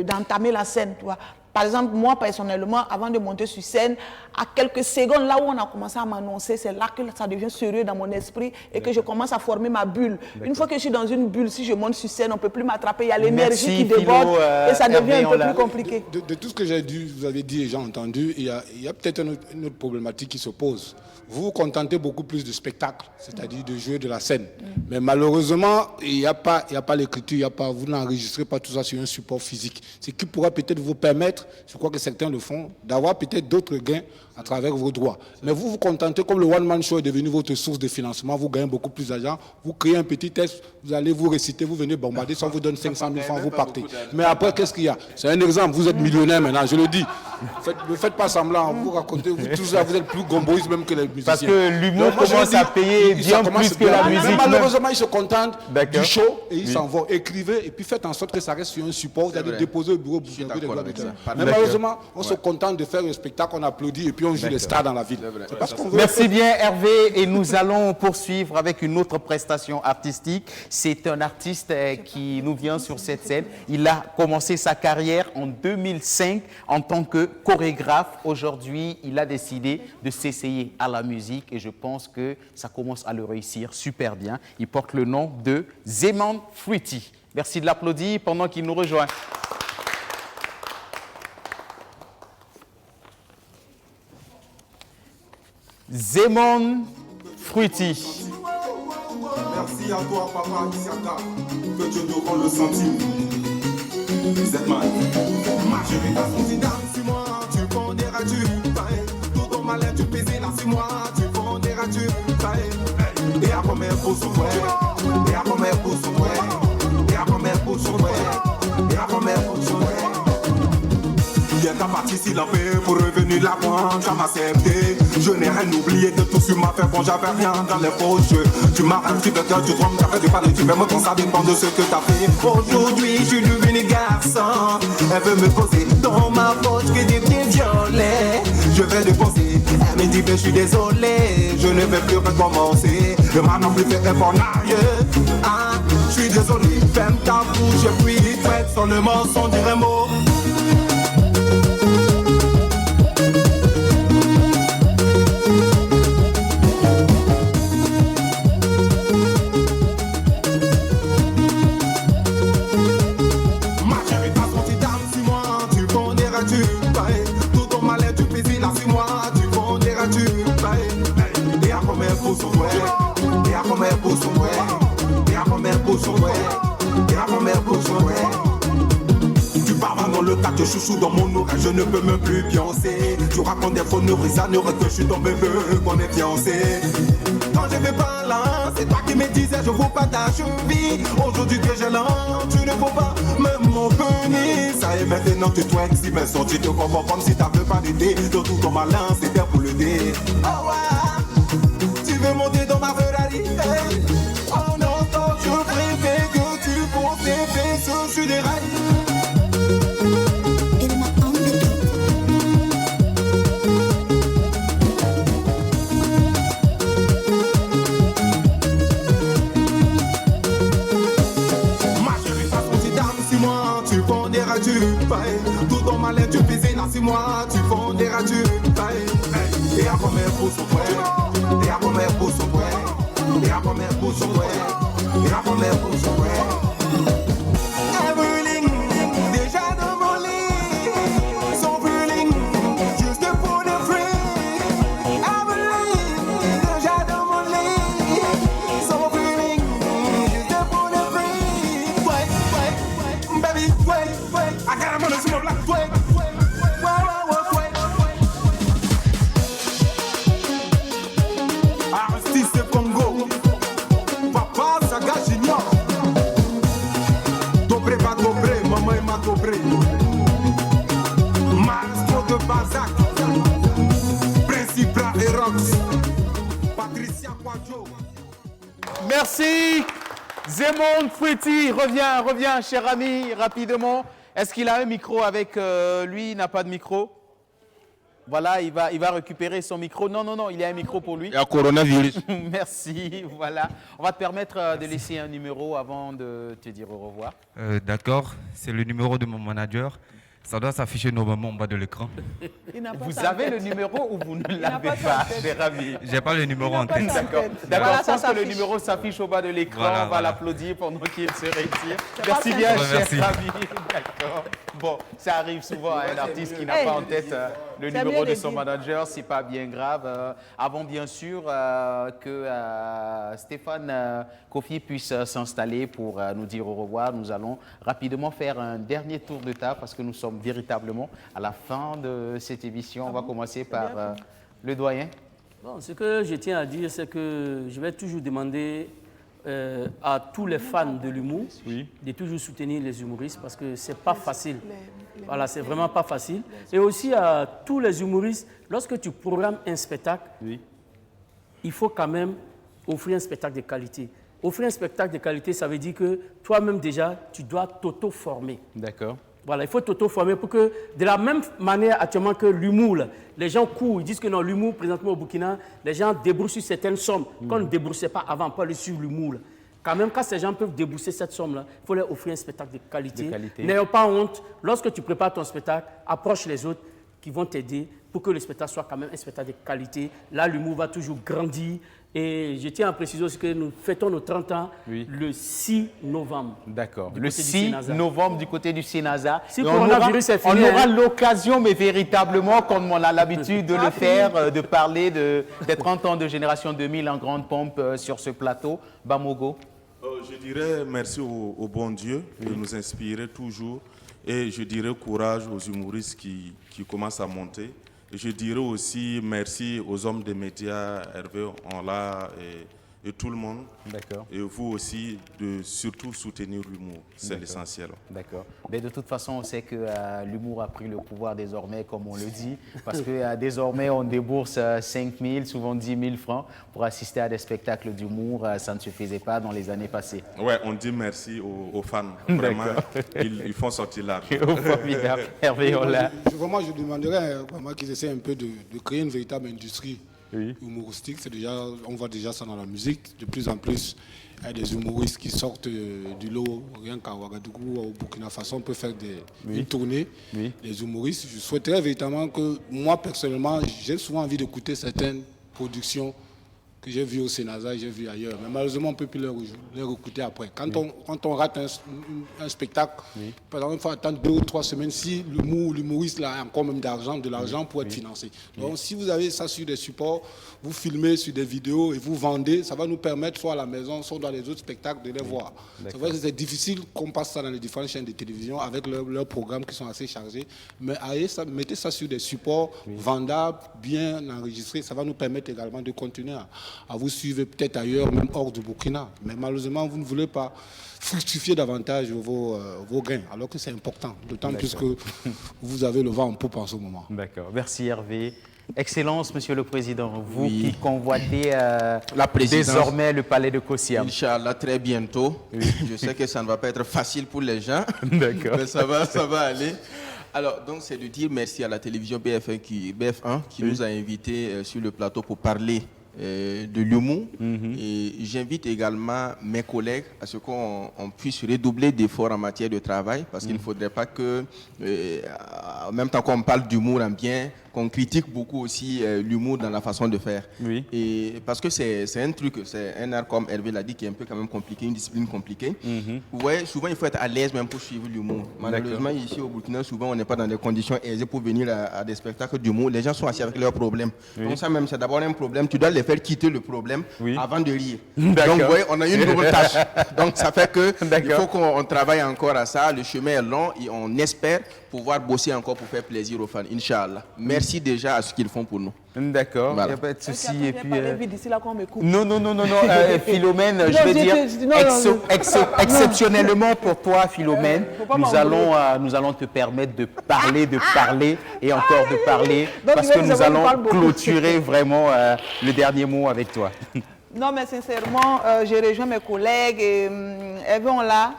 d'entamer la scène, tu vois. Par exemple, moi, personnellement, avant de monter sur scène, à quelques secondes, là où on a commencé à m'annoncer, c'est là que ça devient sérieux dans mon esprit et que je commence à former ma bulle. Une fois que je suis dans une bulle, si je monte sur scène, on ne peut plus m'attraper. Il y a l'énergie qui déborde et ça devient un peu plus compliqué. De tout ce que j'ai dit, vous avez dit et j'ai entendu, il y a peut-être une autre problématique qui se pose. Vous vous contentez beaucoup plus de spectacles, c'est-à-dire de jouer de la scène. Mais malheureusement, il n'y a pas l'écriture, vous n'enregistrez pas tout ça sur un support physique. Ce qui pourrait peut-être vous permettre je crois que certains le font, d'avoir peut-être d'autres gains à travers vos droits. Mais vous vous contentez, comme le one-man show est devenu votre source de financement, vous gagnez beaucoup plus d'argent, vous créez un petit test, vous allez vous réciter, vous venez bombarder, ça vous donne 500 000 francs, vous partez. Mais après, qu'est-ce qu'il y a? C'est un exemple, vous êtes millionnaire maintenant, je le dis. Ne faites pas semblant, vous racontez, vous êtes plus gomboïs même que les musiciens. Parce que l'humour commence à payer bien plus que la musique. Mais malheureusement, ils se contentent du show et ils s'en vont. Écrivez et puis faites en sorte que ça reste sur un support, vous allez déposer au bureau. Mais malheureusement, on se contente de faire le spectacle, on applaudit et puis on joue les stars dans la ville. Merci bien Hervé, et nous allons poursuivre avec une autre prestation artistique. C'est un artiste qui nous vient sur cette scène. Il a commencé sa carrière en 2005 en tant que chorégraphe. Aujourd'hui, il a décidé de s'essayer à la musique et je pense que ça commence à le réussir super bien. Il porte le nom de Zeman Fruity. Merci de l'applaudir pendant qu'il nous rejoint. Zeman Fruity. Merci à toi, papa Isiaka, que Dieu te rend le centime. Zeman. Ma chérie, t'as son dame, si moi, tu fonderas-tu. Tout ton malin, tu pèses là, si moi, tu fonderas-tu. Et à combien pour son frère? Et à combien pour son frère? Et à combien pour son frère? Et à combien pour son frère? Hier t'as parti si la paix pour revenir la pointe, ça m'a accepté. Je n'ai rien oublié de tout sur ma fait, bon j'avais rien dans les poches. Tu m'as un petit peu que tu trompes, t'as fait du pari, tu veux me quand ça dépend de ce que t'as fait. Aujourd'hui je suis devenu garçon, elle veut me poser dans ma poche que des pieds violets. Je vais déposer, elle me dit que je suis désolé, je ne vais plus recommencer. Je m'en non plus fait effort n'arrière. Ah, je suis désolé, ferme ta bouche et puis prête seulement sans dire un mot. Tu parles dans le tas de chouchou dans mon oreille, je ne peux même plus pioncer. Tu racontes des conneries, ça n'aurait que je suis tombé qu'on est fiancé. Quand je vais pas là, c'est toi qui me disais je vaux pas ta cheville. Aujourd'hui que j'ai l'an, tu ne vaux pas même mon penny. Ça est maintenant tu toi si mais son tu te comprends comme si t'avais pas d'idée. Dans tout ton malin c'était pour le dé. Oh ouais, tu veux monter dans ma Ferrari, hey. Oh non, je préfère que tu poses tes fesses sur des rails. Tout ton malin tu faisais là 6 mois, tu fonderas-tu. Et à combien pour son frère? Et à combien pour son frère? Et à combien pour son frère? Et à combien pour son frère? Everling, déjà dans mon lit. Son brûling, juste pour le free. Everling, déjà dans mon lit. Son brûling, juste pour le free. Ouais, baby, ouais. I got him on the smoke like a twig. Artiste Congo, Papa Saga Junior. Dobré va dobré, maman est ma dobré. Maestro de Bazac, Principal et Rox, Patricia Quadjo. Merci Zeman Fruity, reviens cher ami, rapidement. Est-ce qu'il a un micro avec lui? Il n'a pas de micro. Voilà, il va récupérer son micro. Non, il y a un micro pour lui. Il y a coronavirus. Merci, voilà. On va te permettre de laisser un numéro avant de te dire au revoir. D'accord, c'est le numéro de mon manager. Ça doit s'afficher normalement en bas de l'écran. Vous avez le numéro ou vous ne l'avez pas, cher ami? J'ai pas le numéro en tête. D'accord, voilà, je pense que le numéro s'affiche au bas de l'écran. Voilà, on va l'applaudir pendant qu'il se retire. Merci bien, cher ami. D'accord. Bon, ça arrive souvent à un artiste qui n'a pas en tête le numéro de son manager, c'est pas bien grave. Avant bien sûr que Stéphane Kofi puisse s'installer pour nous dire au revoir, nous allons rapidement faire un dernier tour de table parce que nous sommes sommes véritablement à la fin de cette émission. On va commencer par le doyen. Bon, ce que je tiens à dire, c'est que je vais toujours demander à tous les fans de l'humour de toujours soutenir les humoristes parce que c'est pas facile. Voilà, c'est vraiment pas facile. Et aussi à tous les humoristes, lorsque tu programmes un spectacle, il faut quand même offrir un spectacle de qualité. Offrir un spectacle de qualité, ça veut dire que toi-même déjà, tu dois t'auto-former. D'accord. Voilà, il faut t'auto-former pour que, de la même manière actuellement que l'humour, les gens courent, ils disent que non, l'humour, présentement au Burkina, les gens déboursent sur certaines sommes qu'on ne déboursait pas avant, pas le sur l'humour. Quand même, quand ces gens peuvent débourser cette somme-là, il faut leur offrir un spectacle de qualité. N'ayons pas honte, lorsque tu prépares ton spectacle, approche les autres qui vont t'aider pour que le spectacle soit quand même un spectacle de qualité. Là, l'humour va toujours grandir. Et je tiens à préciser aussi que nous fêtons nos 30 ans le 6 novembre. D'accord. Le 6 novembre du côté du Sénasa. Si coronavirus est fini, on aura l'occasion, mais véritablement, comme on a l'habitude de le faire, de parler des 30 ans de Génération 2000 en grande pompe sur ce plateau. Bamogo. Je dirais merci au bon Dieu de nous inspirer toujours. Et je dirais courage aux humoristes qui commencent à monter. Et je dirais aussi merci aux hommes des médias, Hervé, on l'a, et tout le monde. D'accord. Et vous aussi, de surtout soutenir l'humour. C'est l'essentiel. D'accord. Mais de toute façon, on sait que l'humour a pris le pouvoir désormais, comme on le dit, parce que désormais, on débourse 5 000, souvent 10 000 francs pour assister à des spectacles d'humour. Ça ne se faisait pas dans les années passées. Ouais, on dit merci aux fans. Vraiment, ils font sortir l'argent. Formidable. Hervé, on l'a. Vraiment, je demanderais vraiment qu'ils essaient un peu de créer une véritable industrie humoristique. C'est déjà, on voit déjà ça dans la musique. De plus en plus, il y a des humoristes qui sortent du lot. Rien qu'à Ouagadougou, au Burkina Faso, on peut faire une tournée des humoristes. Je souhaiterais véritablement que, moi personnellement, j'ai souvent envie d'écouter certaines productions que j'ai vues au Sénasa, j'ai vues ailleurs. Mais malheureusement, on ne peut plus les écouter après. Quand on rate un spectacle, par exemple, il faut attendre 2 ou 3 semaines si l'humoriste a encore même de l'argent pour être financé. Donc, si vous avez ça sur des supports, vous filmez sur des vidéos et vous vendez, ça va nous permettre, soit à la maison, soit dans les autres spectacles, de les voir. C'est vrai que c'est difficile qu'on passe ça dans les différentes chaînes de télévision avec leurs programmes qui sont assez chargés. Mais mettez ça sur des supports vendables, bien enregistrés. Ça va nous permettre également de continuer à vous suivre peut-être ailleurs, même hors du Burkina. Mais malheureusement, vous ne voulez pas fructifier davantage vos gains, alors que c'est important, d'autant plus que vous avez le vent en poupe en ce moment. D'accord. Merci Hervé. Excellence, Monsieur le Président, vous qui convoitez désormais le palais de Kossiam. Inch'Allah, très bientôt. Je sais que ça ne va pas être facile pour les gens, mais ça va aller. Alors, donc, c'est de dire merci à la télévision BF1 qui nous a invités sur le plateau pour parler de l'humour. Et j'invite également mes collègues à ce qu'on puisse redoubler d'efforts en matière de travail, parce qu'il ne faudrait pas que, en même temps qu'on parle d'humour en bien, qu'on critique beaucoup aussi l'humour dans la façon de faire. Et parce que c'est un truc, c'est un art, comme Hervé l'a dit, qui est un peu quand même compliqué, une discipline compliquée. Vous voyez, souvent il faut être à l'aise même pour suivre l'humour. Malheureusement, ici au Burkina, souvent on n'est pas dans des conditions aisées pour venir à des spectacles d'humour. Les gens sont assis avec leurs problèmes. Donc ça même, c'est d'abord un problème. Tu dois les faire quitter le problème avant de rire. Donc vous voyez, on a une double tâche. Donc ça fait que il faut qu'on travaille encore à ça. Le chemin est long et on espère pouvoir bosser encore pour faire plaisir aux fans, Inch'Allah. Merci déjà à ce qu'ils font pour nous. D'accord, il voilà. n'y a pas de souci. Et puis, non, Philomène, je vais dire, exceptionnellement pour toi, Philomène, nous allons te permettre de parler et encore de parler, parce que nous allons clôturer vraiment le dernier mot avec toi. Non, mais sincèrement, j'ai rejoint mes collègues et Hervé, on l'a.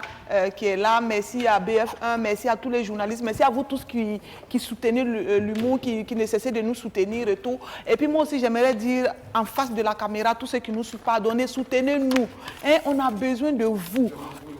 Qui est là, merci à BF1, merci à tous les journalistes, merci à vous tous qui soutenez l'humour, qui ne cessez de nous soutenir et tout. Et puis moi aussi, j'aimerais dire en face de la caméra, tous ceux qui nous pardonnez, soutenez-nous. Hein, on a besoin de vous.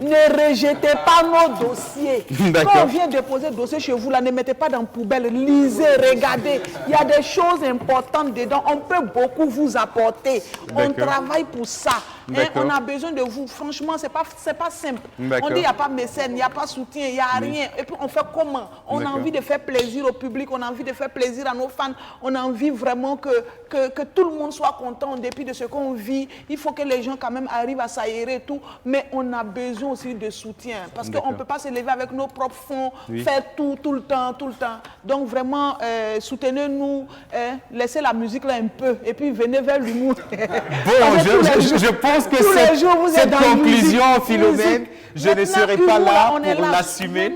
Ne rejetez pas nos dossiers. Quand on vient déposer le dossier chez vous, là, ne mettez pas dans la poubelle, lisez, regardez. Il y a des choses importantes dedans, on peut beaucoup vous apporter. On travaille pour ça. Hein, on a besoin de vous. Franchement, c'est pas simple. On dit il n'y a pas mécène, il n'y a pas soutien, il n'y a rien. Et puis on fait comment? On a envie de faire plaisir au public, on a envie de faire plaisir à nos fans. On a envie vraiment que tout le monde soit content en dépit de ce qu'on vit. Il faut que les gens quand même arrivent à s'aérer et tout. Mais on a besoin aussi de soutien. Parce qu'on ne peut pas se lever avec nos propres fonds, faire tout le temps. Donc vraiment, soutenez-nous, laissez la musique là un peu. Et puis venez vers l'humour. Bon, je pense que cette conclusion, Philomène, je ne serai pas là pour l'assumer.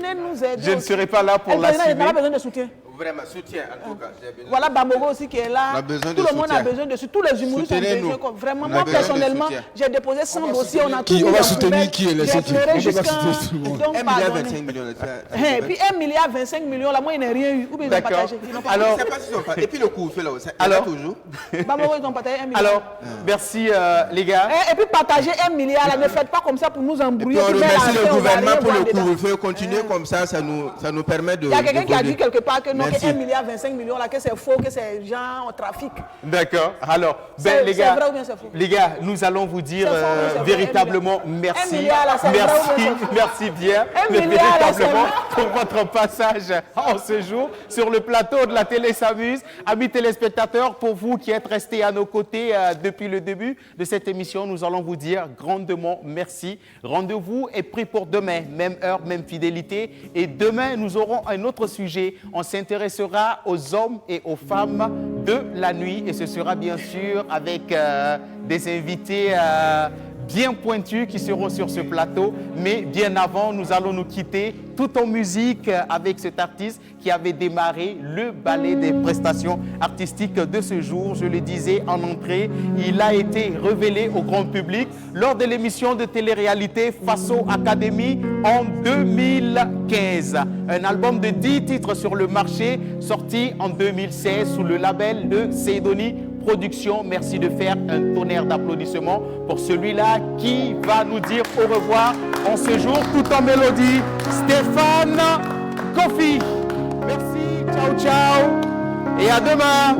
Je ne serai pas là pour l'assumer. On a besoin de soutien. Vraiment, soutien en tout cas. Voilà Bambogo aussi qui est là. Tout le monde a besoin de soutien. Tous les humoristes ont besoin. Vraiment, moi personnellement, j'ai déposé 100 dossiers. On va soutenir qui est les J'ai pleuré jusqu'à... Donc, 1,25 milliard. Et puis 1,25 milliard, là, moi, il n'y a rien eu. Ou bien ils ont partagé. Alors, et puis le couvre-feu là, ça toujours. Bambogo, ils ont partagé 1 milliard. Alors, merci les gars. Et puis partager 1 milliard, là, ne faites pas comme ça pour nous embrouiller. On remercie le gouvernement pour le couvre-feu. Continuez comme ça, ça nous permet de... Il y a quelqu'un qui a dit quelque part que non, que 1 milliard 25 millions, là, que c'est faux, que c'est gens au trafic. D'accord. Alors, les gars, vrai ou bien c'est faux? Les gars, nous allons vous dire véritablement merci. Merci bien, véritablement pour votre passage en ce jour sur le plateau de la télé s'amuse. Amis téléspectateurs, pour vous qui êtes restés à nos côtés depuis le début de cette émission, nous allons vous dire grandement merci. Rendez-vous est pris pour demain, même heure, même fidélité. Et demain, nous aurons un autre sujet. On s'intéressera aux hommes et aux femmes de la nuit et ce sera bien sûr avec des invités bien pointus qui seront sur ce plateau. Mais bien avant, nous allons nous quitter tout en musique avec cet artiste qui avait démarré le ballet des prestations artistiques de ce jour. Je le disais en entrée, il a été révélé au grand public lors de l'émission de télé-réalité Faso Academy en 2015. Un album de 10 titres sur le marché, sorti en 2016 sous le label de Seydoni Production. Merci de faire un tonnerre d'applaudissements pour celui-là qui va nous dire au revoir en ce jour tout en mélodie. Stéphane Kofi. Merci, ciao et à demain.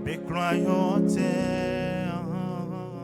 Be crying,